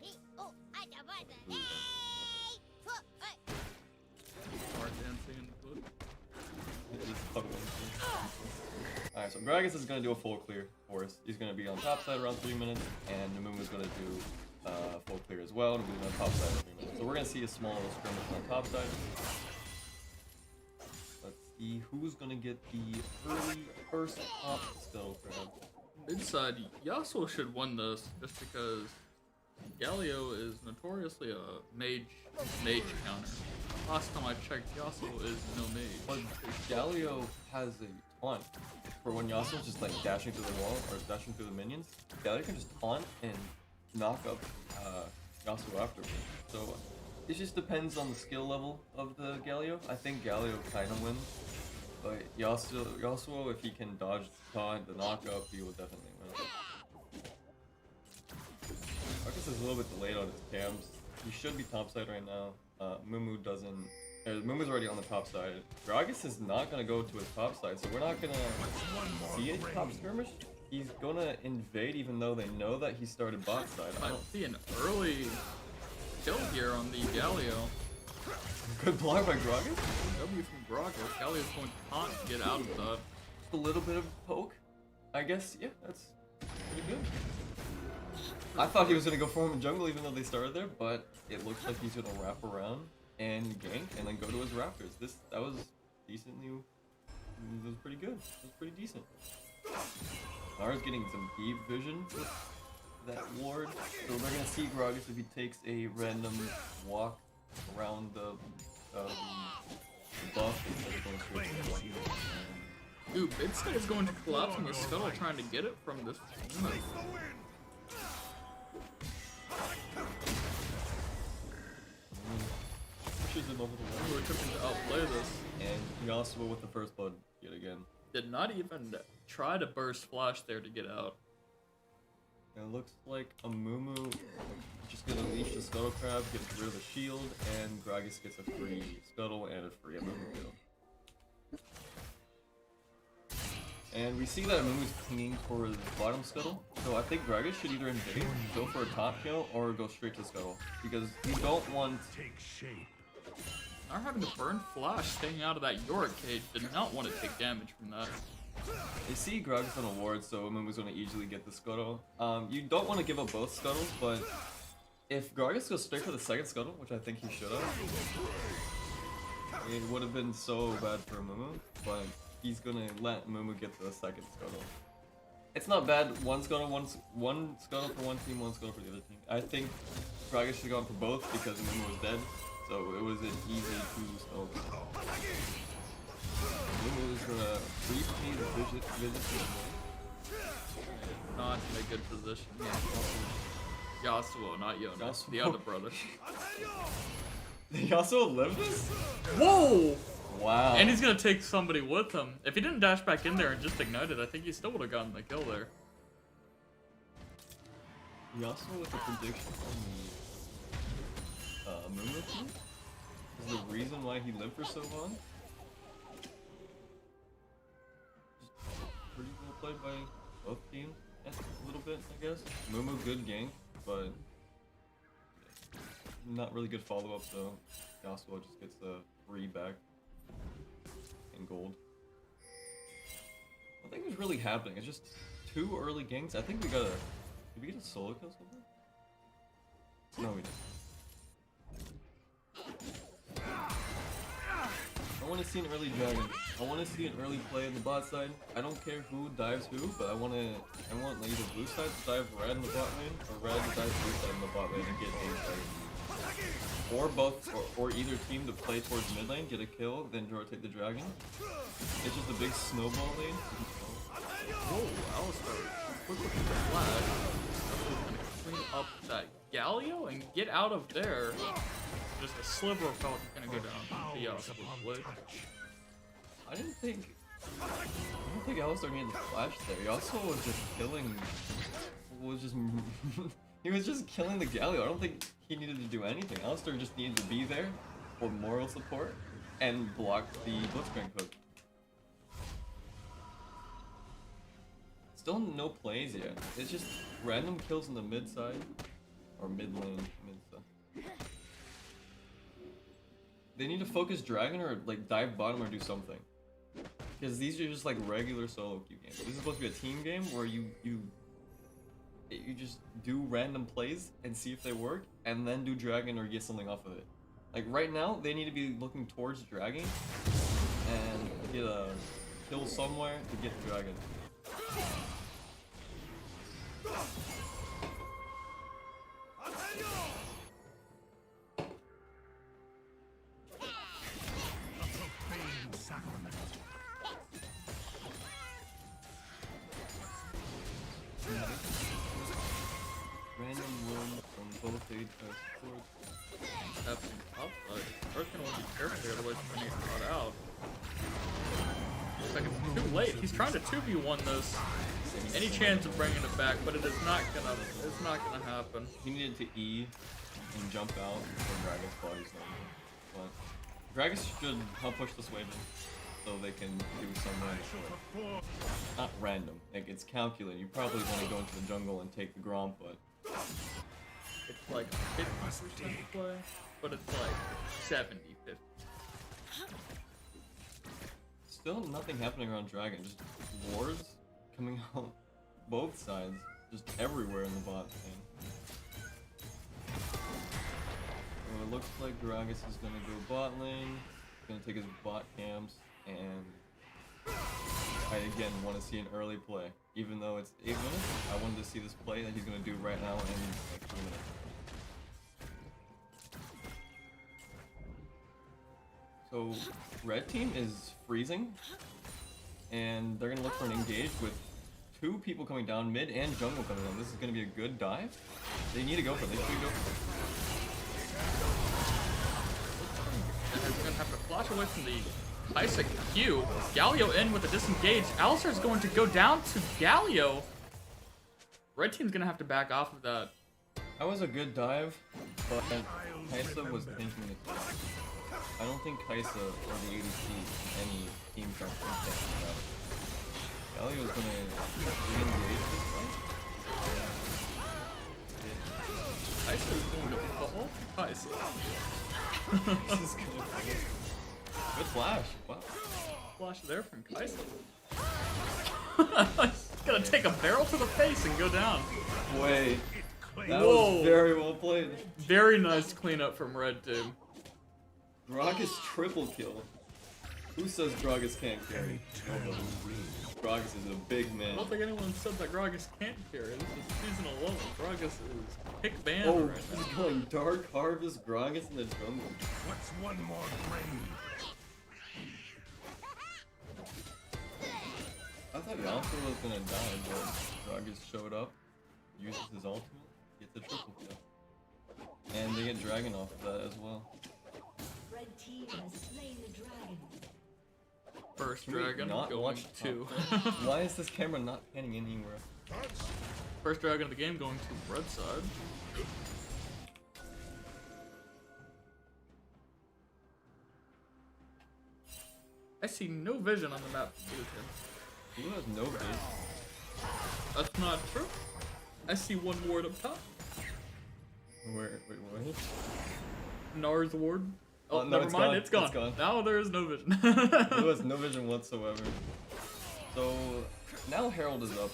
Smart dancing in the blue. Alright, so Gragas is going to do a full clear for us. He's going to be on top side around 3 minutes, and Namumu's going to do full clear as well, and we'll be on top side in 3 minutes. So we're going to see a small little skirmish on top side. Let's see who's going to get the early first top scuttle crab. Mid side, Yasuo should win this just because Galio is notoriously a mage counter. Last time I checked, Yasuo is no mage. But Galio has a taunt for when Yasuo's just like dashing through the wall or dashing through the minions. Galio can just taunt and knock up Yasuo afterwards. So it just depends on the skill level of the Galio. I think Galio kind of wins, but Yasuo, if he can dodge the taunt, the knock up, he will definitely win. Marcus is a little bit delayed on his cams. He should be topside right now. Mumu doesn't. Mumu's already on the top side. Gragas is not gonna go to his top side, so we're not gonna see a top skirmish. He's gonna invade even though they know that he started bot side. I I don't see an early kill here on the Galio. Good block by Gragas. W from Gragas. Galio's going to taunt to get out of that. Just a little bit of poke. I guess, yeah, that's pretty good. I thought he was gonna go for him in jungle even though they started there, but it looks like he's gonna wrap around and gank and then go to his raptors. That was decently, it was pretty good. It was pretty decent. Nara's getting some deep vision with that ward, so they're gonna see Gragas if he takes a random walk around the buff instead of going straight to the one. Ooh, Bidside is going to collapse on the scuttle trying to get it from this. Pushes him over the wall. We're attempting to outplay this. And Yasuo with the first blood yet again. Did not even try to burst flash there to get out. It looks like a Mumu just gonna leash the Scuttle Crab, gets rid of the shield, and Gragas gets a free Scuttle and a free Mumu kill. And we see that Mumu's pinging for the bottom Scuttle, so I think Gragas should either invade, go for a top kill, or go straight to Scuttle, because you don't want... Not having to burn flash staying out of that Yorick cage, did not want to take damage from that. They see Gragas on a ward, so Mumu's gonna easily get the Scuttle. You don't want to give up both Scuttles, but if Gragas goes straight for the second Scuttle, which I think he should have, it would have been so bad for Mumu, but he's gonna let Mumu get the second Scuttle. It's not bad, one Scuttle for one team, one Scuttle for the other team. I think Gragas should have gone for both because Mumu was dead, so it was an easy 2 Scuttle. Mumu is gonna repay the visit to Not in a good position. Yasuo, not Yona. Yasuo. The other brother. He also lived this? Whoa! Wow. And he's gonna take somebody with him. If he didn't dash back in there and just ignite it, I think he still would have gotten the kill there. We also with a prediction on the Mumu team is the reason why he lived for so long. Just pretty well played by both teams a little bit, I guess. Mumu good gank, but not really good follow up, so Yasuo just gets a free back in gold. I think what's really happening. It's just 2 early ganks. I think we got a. Did we get a solo kill somewhere? No, we didn't. I want to see an early dragon. I want to see an early play on the bot side. I don't care who dives who, but I want either blue side to dive red in the bot lane, or red to dive blue side in the bot lane and get a side. Or both, or either team to play towards mid lane, get a kill, then rotate the dragon. It's just a big snowball lane. Whoa, Alistar, quick with the flag. Definitely gonna clean up that Galio and get out of there. Just a sliver of health is gonna go down to Yasuo. I didn't think Alistar needed the flash there. Yasuo was just killing. He was just killing the Galio. I don't think he needed to do anything. Alistar just needed to be there for moral support and block the Blitzcrank hook. Still no plays yet. It's just random kills in the mid side or mid lane. They need to focus dragon or like dive bottom or do something. Because these are just like regular solo queue games. This is supposed to be a team game where you just do random plays and see if they work, and then do dragon or get something off of it. Like right now, they need to be looking towards dragon and get a kill somewhere to get the dragon. Random room from both Sequoyah Esports. Happening top side. Earth's gonna want to be careful here, otherwise he's gonna get caught out. Looks like it's too late. He's trying to 2v1 this. Any chance of bringing it back, but it's not gonna happen. He needed to E and jump out when Gragas bodies them. But Gragas should help push this wave in so they can do some random play. Not random, like it's calculated. You probably want to go into the jungle and take the Gromp, but It's like 50% play, but it's like 70-50. still nothing happening around Dragon. Just wards coming out both sides, just everywhere in the bot lane. So it looks like Gragas is gonna go bot lane, gonna take his bot camps, and I again want to see an early play. Even though it's 8 minutes, I wanted to see this play that he's gonna do right now in like 2 minutes. So red team is freezing, and they're gonna look for an engage with 2 people coming down, mid and jungle coming down. This is gonna be a good dive. They need to go for it. They should go for it. And they're gonna have to flash away from the Isaac Q. Galio in with a disengage. Alistar's going to go down to Galio. Red team's gonna have to back off of that. That was a good dive, but Kaisa was thinking it. I don't think Kaisa or the ADC any team can think that. Galio's gonna re-engage this fight. Kaisa's going to fall. Kaisa. This is good. Good flash. Wow. Flash there from Kaisa. He's gonna take a barrel to the face and go down. Wait. That Whoa. was very well played. Very nice cleanup from Red team. Gragas triple kill. Who says Gragas can't carry? Nobody. Gragas is a big I man. don't think anyone said that Gragas can't carry. This is season 11. Gragas is pick band Oh, right now. he's going Dark Harvest Gragas in the jungle. What's one more grave? I thought Yasuo was gonna die, but Gragas showed up, uses his ultimate, gets a triple kill. And they get Dragon off of that as well. Red team has slain the dragon. First Can we dragon not going watch to. Why is this camera not panning anywhere? First dragon of the game going to red side. I see no vision on the map for blue team. Blue has no base. That's not true. I see one ward up top. Where? Wait, what? Nars ward. Oh, No, never it's mind, gone. it's gone. It's gone. Now there is no vision. Blue has no vision whatsoever. So now Herald is up.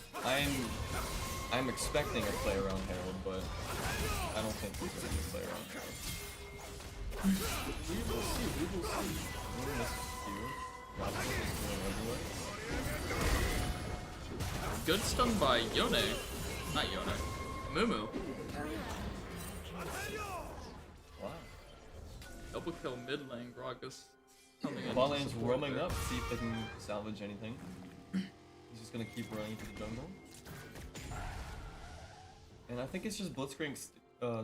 I'm expecting a play around Herald, but I don't think he's gonna be a play around Herald. We will see, we will see. Good stun by Yone. Not Yone. Mumu. Wow. Double kill mid lane, Gragas. Coming in. Bot to lane's support roaming there. up, see if they can salvage anything. He's just gonna keep running to the jungle. And I think it's just Blitzcrank's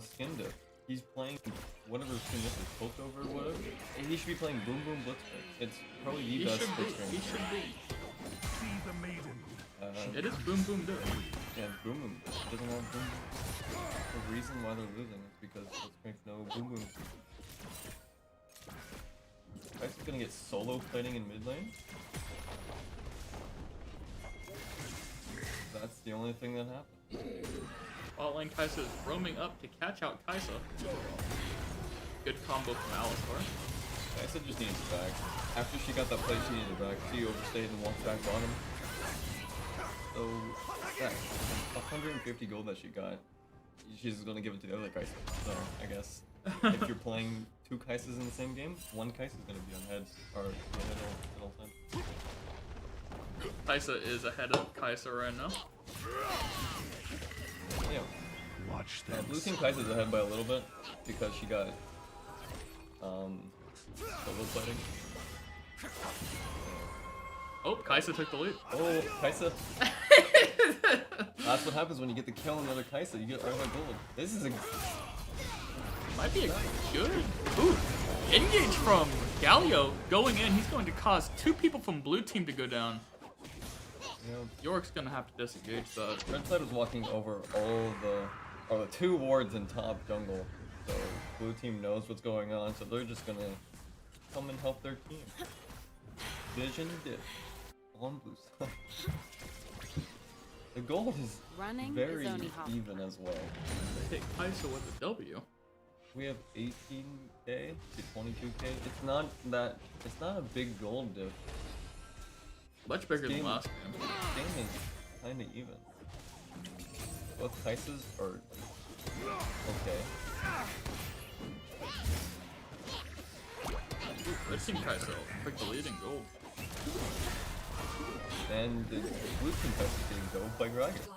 skin dip. He's playing whatever skin this is, Piltover or whatever. And he should be playing Boom Boom Blitzcrank. It's probably the He best should be. Blitzcrank. He should be. See the maiden. It is boom boom do. Yeah, Boom Boom. He doesn't have Boom Boom. The reason why they're losing is because Blitzcrank's no Boom Boom. Price is gonna get solo plating in mid lane. That's the only thing that happened. Bot lane Kaisa is roaming up to catch out Kaisa. Good combo from Alistar. Kaisa just needs it back. After she got that play, she needed it back. She overstayed and walked back bottom. So, that 150 gold that she got, she's gonna give it to the other Kaisa. So, I guess, if you're playing two Kaisas in the same game, one Kaisa is gonna be on head, or be ahead at all times. Kaisa is ahead of Kaisa right now. Yeah. Watch them. Blue team Kaisa is ahead by a little bit, because she got, solo plating. Oh, Kaisa took the lead. Oh, Kaisa. That's what happens when you get the kill on the other Kaisa, you get all that gold. This is a... Might be a good. Ooh, engage from Galio going in. He's going to cause two people from blue team to go down. You know, York's gonna have to disengage that. Red side was walking over the two wards in top jungle, so blue team knows what's going on, so they're just gonna come and help their team. Vision dip on blue side. The gold is Running very is only half even as well. They hit Kaisa with a W. We have 18k to 22k. It's not a big gold dip. Much bigger than Game- last game. This game is kinda even. Both Kaisas are okay. Red team Kaisa took the lead in gold. And the blue team Kaisa getting gold by Gragas.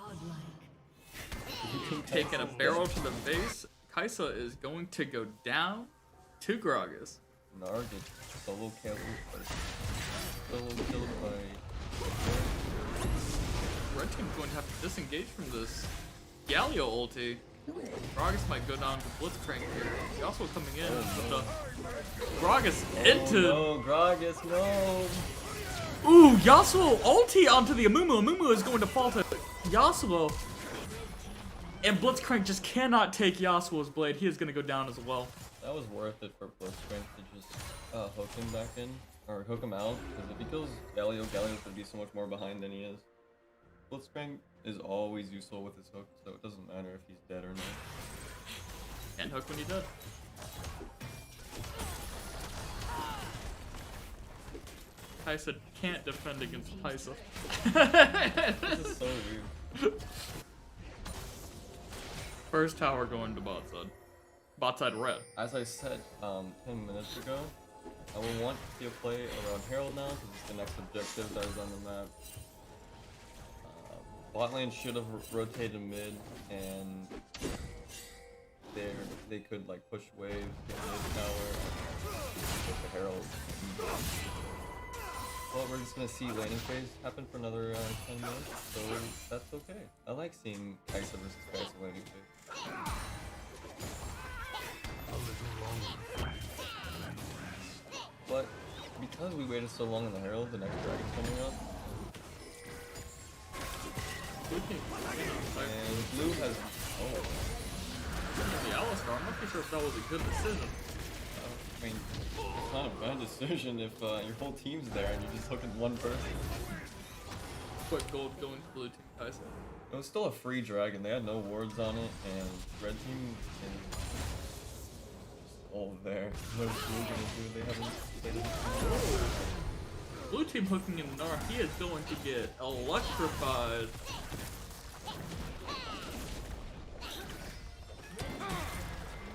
Taking a barrel to the base. Kaisa is going to go down to Gragas. Nar gets solo killed by Red team's going to have to disengage from this Galio ulti. Gragas might go down to Blitzcrank here. Yasuo coming in, but Gragas into. no, Gragas, no. Ooh, Yasuo ulti onto the Amumu. Amumu is going to fall to Yasuo. And Blitzcrank just cannot take Yasuo's blade. He is going to go down as well. That was worth it for Blitzcrank to just hook him back in, or hook him out, because if he kills Galio, Galio's gonna be so much more behind than he is. Blitzcrank is always useful with his hook, so it doesn't matter if he's dead or not. And hook when he dead. Kaisa can't defend against Kaisa. This is so weird. First tower going to bot side. Bot side red. As I said 10 minutes ago, I will want to see a play around Herald now, because it's the next objective that is on the map. Bot lane should have rotated mid, and they could like push wave, get mid tower, get the Herald. Well, we're just gonna see laning phase happen for another 10 minutes, so that's okay. I like seeing Kaisa versus Kaisa laning phase. A little longer, friend, than rest. But because we waited so long on the Herald, the next dragon's coming up. Blue team. And blue has. Oh. The Alistar, I'm not too sure if that was a good decision. I mean, it's not a bad decision if your whole team's there and you're just hooking one person. Quick gold going to blue team, Tyson. It was still a free dragon. They had no wards on it, and red team is just all there. What is blue gonna do? They haven't played it. Blue team hooking in Gnar, he is going to get electrified.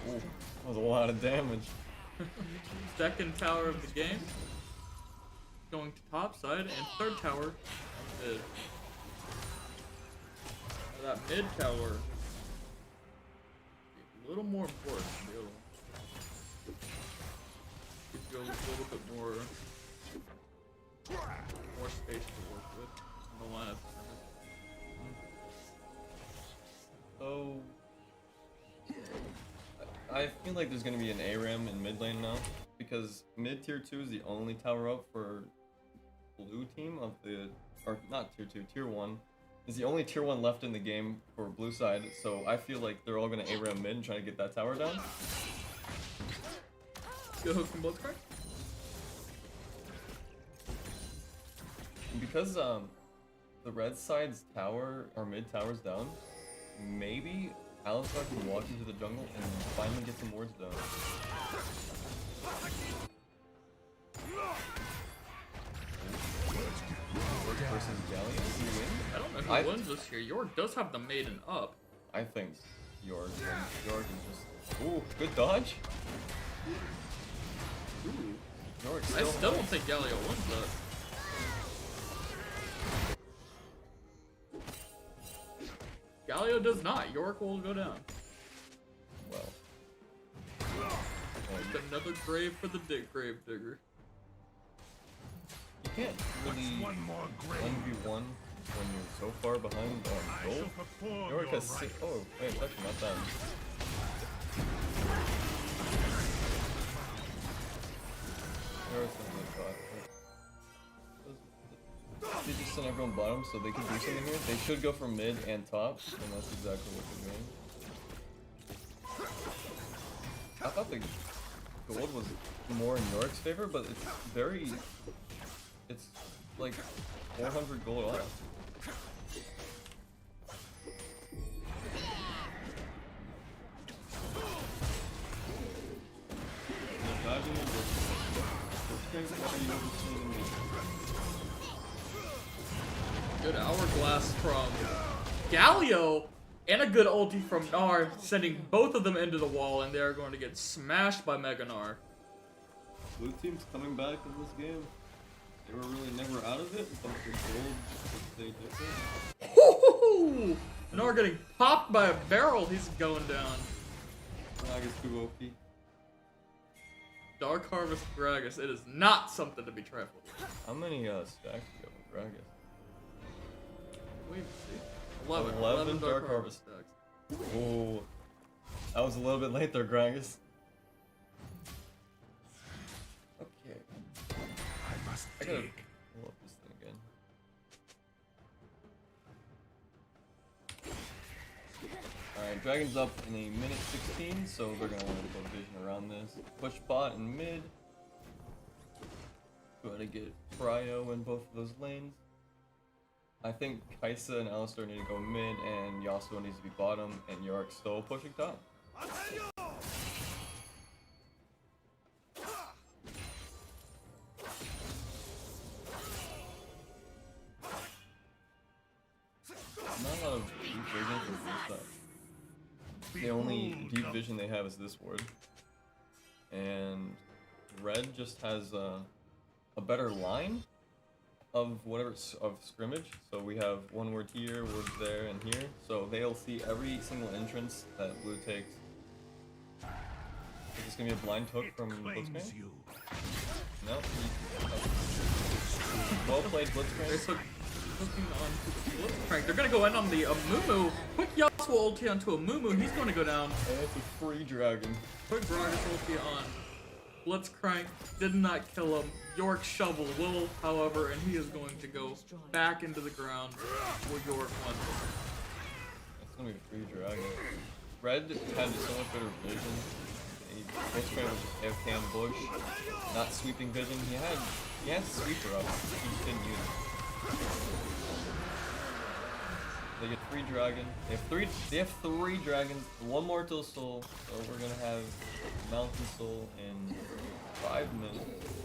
Ooh, that was a lot of damage. Second tower of the game. Going to top side, and third tower mid. Now that mid tower a little more important. Gives you a little bit more space to work with in the lineup. So I feel like there's gonna be an ARAM in mid lane now, because mid tier 2 is the only tower up for blue team of the, or not tier 2, tier 1 is the only tier 1 left in the game for blue side, so I feel like they're all gonna ARAM mid and try to get that tower down. Good hook from both cards. Because the red side's tower or mid tower's down, maybe Alistar can walk into the jungle and finally get some wards down. Versus Galleon, do you win? I don't know who wins this here. York does have the maiden up. I think York wins. York is just... Ooh, good dodge. Ooh. York I still don't think Galio wins that. Galio does not. York will go down. Well. Just another grave for the grave digger. You can't really One more grave. 1v1 when you're so far behind on I shall gold. perform York your has rite. six. Oh, wait, it's actually not that. York's a good shot. They just send everyone bottom so they can do something here. They should go for mid and top, and that's exactly what they're doing. I thought the gold was more in York's favor, but it's like 400 gold off. Good hourglass from Galio, and a good ulti from Gnar, sending both of them into the wall, and they are going to get smashed by Mega Gnar. Blue team's coming back in this game. They were really never out of it, but the gold stayed different. Hoo-hoo-hoo! Gnar getting popped by a barrel. He's going down. Gragas too OP. Dark Harvest Gragas. It is not something to be trifled with. How many stacks do you have with Gragas? Wait, see. 11 Dark Harvest stacks. Oh, that was a little bit late there, Gragas. Okay. I must I gotta dig. pull up this thing again. Alright, Dragon's up in a minute 16, so they're gonna want to put vision around this. Push bot and mid. Go ahead and get Cryo in both of those lanes. I think Kaisa and Alistar need to go mid, and Yasuo needs to be bottom, and Yorick's still pushing top. Not a lot of deep vision from this side. The only deep vision they have is this ward. And red just has a better line of of scrimmage. So we have one ward here, wards there, and here. So they'll see every single entrance that blue takes. Is this gonna be a blind hook from Blitzcrank? You. No. Well played, Blitzcrank. Hooking on to the Blitzcrank. They're gonna go in on the Amumu. Quick Yasuo ulti onto Amumu. He's gonna go down. And it's a free dragon. Quick Gragas ulti on Blitzcrank did not kill him. York Shovel will, however, and he is going to go back into the ground where York went. It's gonna be a free dragon. Red had so much better vision. Blitzcrank was AFK on bush, not sweeping vision. He had sweeper up. He just didn't use it. They get 3 dragon. They have three dragons, 1 Mortal Soul, so we're gonna have Mountain Soul in 5 minutes.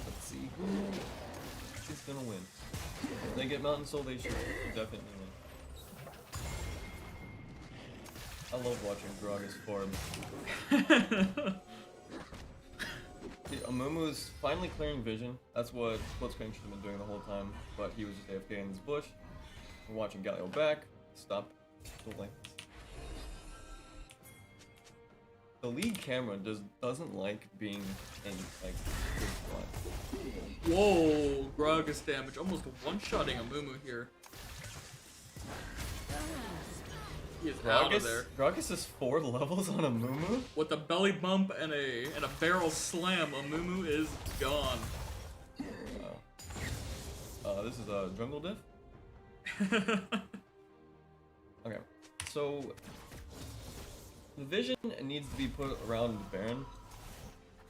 Let's see who is gonna win. If they get Mountain Soul, they should definitely win. I love watching Gragas farm. Amumu's finally clearing vision. That's what Blitzcrank should have been doing the whole time, but he was just AFK in this bush. We're watching Galio back. Stop. Don't like this. The lead camera doesn't like being in like good spot. Whoa, Gragas damage. Almost one-shotting Amumu here. He is out of there. Gragas is 4 levels on Amumu? With a belly bump and a barrel slam, Amumu is gone. This is a jungle diff? Okay, so the vision needs to be put around the Baron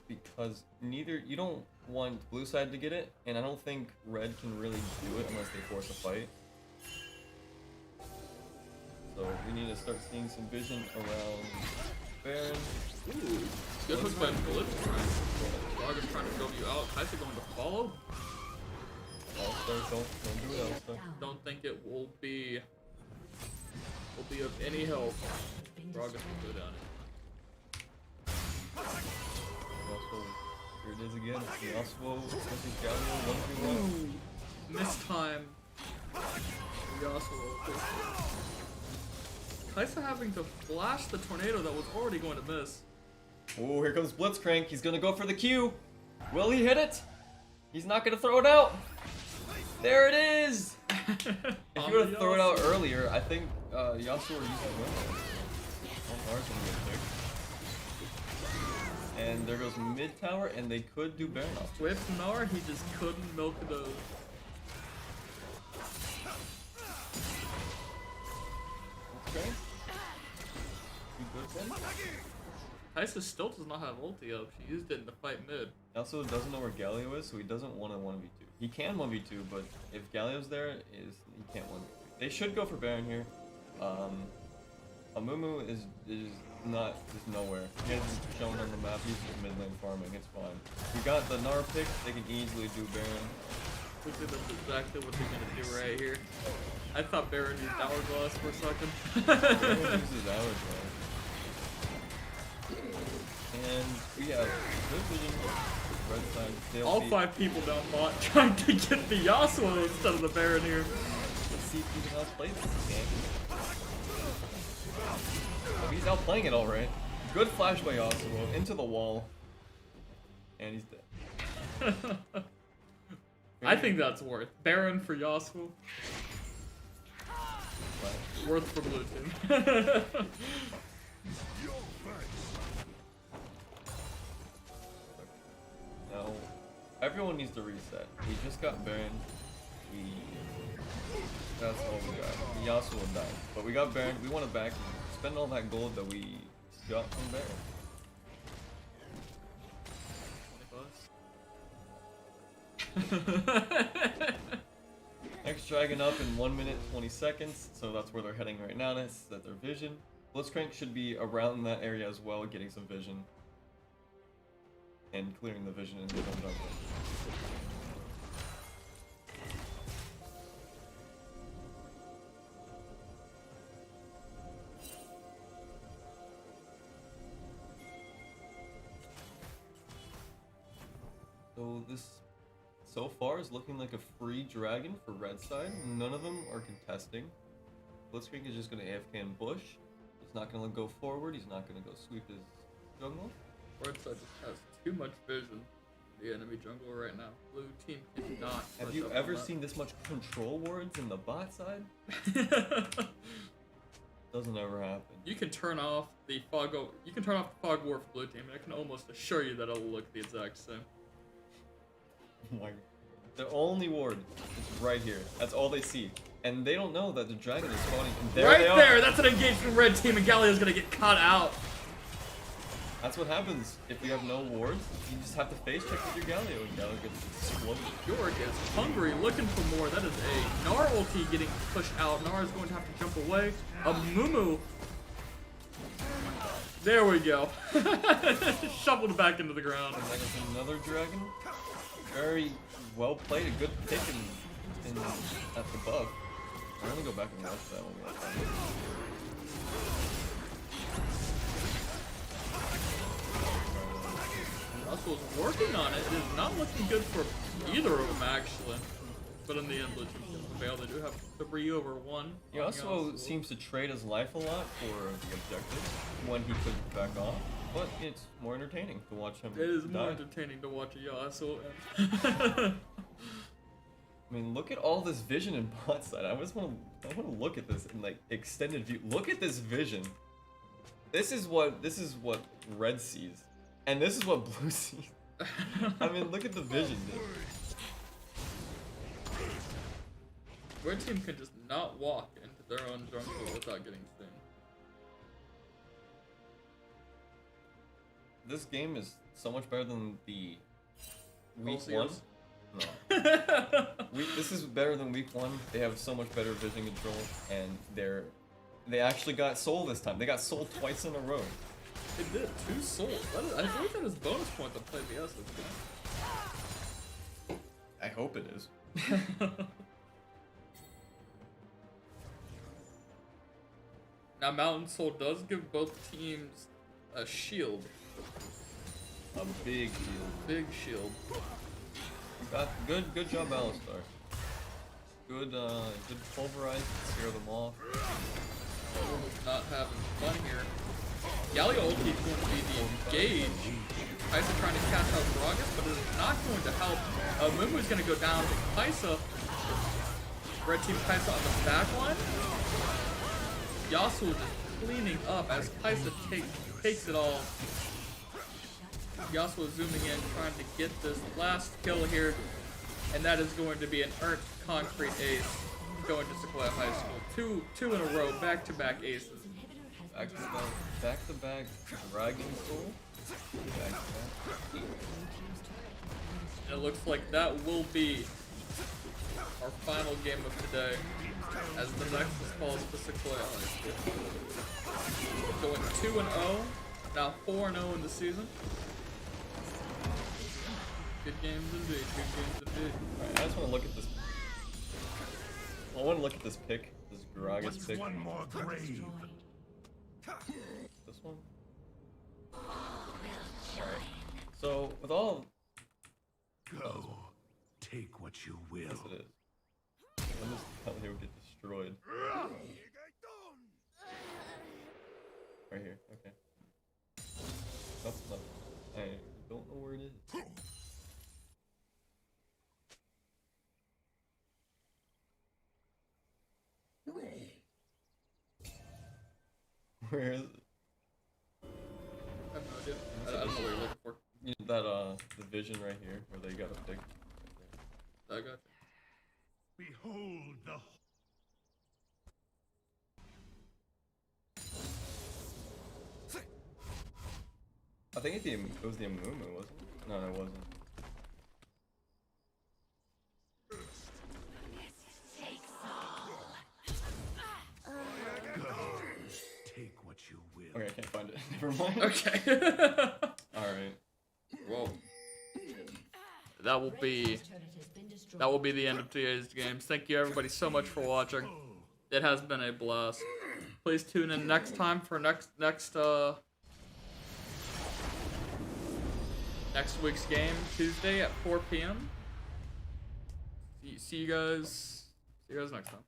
because you don't want blue side to get it, and I don't think red can really do it unless they force a fight. So we need to start seeing some vision around Baron. Ooh, good hook by Blitzcrank. Gragas trying to go you out. Kaisa going to follow. All-star, don't do it, All-star. Don't think it will be of any help. Gragas will go down. Yasuo, here it is again. Yasuo versus Galio, 1v1. Mistime. Yasuo. Kaisa having to flash the tornado that was already going to miss. Oh, here comes Blitzcrank. He's gonna go for the Q. Will he hit it? He's not gonna throw it out. There it is. If you would have thrown it out earlier, I think Yasuo would use the win. Omar's gonna get picked. And there goes mid tower, and they could do Baron off. With Gnar, he just couldn't milk those. Okay. You good then? Kaisa still does not have ulti up. She used it in the fight mid. He also doesn't know where Galio is, so he doesn't want to 1v2. He can 1v2, but if Galio's there, he can't 1v2. They should go for Baron here. Amumu is nowhere. He hasn't shown on the map. He's just mid lane farming. It's fine. We got the Gnar pick. They can easily do Baron. We think that's exactly what they're gonna do right here. I thought Baron used Hourglass for a second. Baron uses Hourglass. And we have good vision. Red side. All 5 people down bot trying to get the Yasuo instead of the Baron here. Let's see if he can outplay this game. Oh, he's outplaying it alright. Good flash by Yasuo into the wall. And he's dead. I think that's worth. Baron for Yasuo. Worth for blue team. Now, everyone needs to reset. He just got Baron. That's all we got. Yasuo will die. But we got Baron. We want to back and spend all that gold that we got from Baron. 20 Next dragon up in 1 minute 20 seconds. So that's where they're heading right now. That's their vision. Blitzcrank should be around that area as well, getting some vision. And clearing the vision in his own jungle. So this, so far, is looking like a free dragon for red side. None of them are contesting. Blitzcrank is just going to AFK in bush. He's not going to go forward. He's not going to go sweep his jungle. Red side just has too much vision. The enemy jungle right now. Blue team cannot. Have you ever seen this much control wards in the bot side? Doesn't ever happen. You can turn off the fog. You can turn off the fog war for blue team, and I can almost assure you that it'll look the exact same. Oh my. The only ward is right here. That's all they see. And they don't know that the dragon is spawning. And there they Right are. there, that's an engagement from red team, and Galio's gonna get caught out. That's what happens if you have no wards. You just have to face check with your Galio, and Galio gets exploded. York is hungry, looking for more. That is a Gnar ulti getting pushed out. Gnar is going to have to jump away. A Mumu. There we go. Shoveled back into the ground. And that is another dragon. Very well played. A good pick in at the buff. I'm gonna go back and watch that one. Russell's working on it. It is not looking good for either of them, actually. But in the end, Lich is going to fail. They do have 3 over 1. He also seems to trade his life a lot for the objective when he could back off. But it's more entertaining to watch him. It is more die. entertaining to watch a Yasuo. I mean, look at all this vision in bot side. I want to look at this in like extended view. Look at this vision. This is what red sees, and this is what blue sees. I mean, look at the vision, dude. Red team can just not walk into their own jungle without getting seen. This game is so much better than the week LCS? 1. No. This is better than week 1. They have so much better vision control, and they actually got soul this time. They got soul twice in a row. They did 2 souls. That is, I believe that is bonus point to play BS this game. I hope it is. Now Mountain Soul does give both teams a shield. A big shield. Big shield. Got good job, Alistar. Good pulverize, scare them off. Almost not having fun here. Galio ulti is going to be the engage. Kaisa trying to cast out Gragas, but it is not going to help. Mumu is going to go down to Kaisa. Red team Kaisa on the back line. Yasuo just cleaning up as Kaisa takes it all. Yasuo zooming in, trying to get this last kill here. And that is going to be an earned concrete ace going to Sequoyah High School. Two in a row, back-to-back aces. Back-to-back Dragon Soul. Back-to-back. It looks like that will be our final game of today, as the Nexus falls to Sequoyah High School. Going 2-0, now 4-0 in the season. Good games indeed, good games indeed. Alright, I just want to look at this. I want to look at this pick, this Gragas pick. One more grave. This one? Alright. So, with all. Go. Take what you will. Yes, it is. When does Galio get destroyed? Right here, okay. Nope, nope. I don't know where it is. Where is it? I have no idea. I don't know what you're looking for. You know, that, the vision right here, where they got a pick. I got you. Behold the I think it was the Amumu, wasn't it? No, it wasn't. go. Take what you will. Okay, I can't find it. Never mind. Okay. Alright. Well, that will be the end of today's games. Thank you everybody so much for watching. It has been a blast. Please tune in next time for next week's game, Tuesday at 4 p.m. See you guys next time.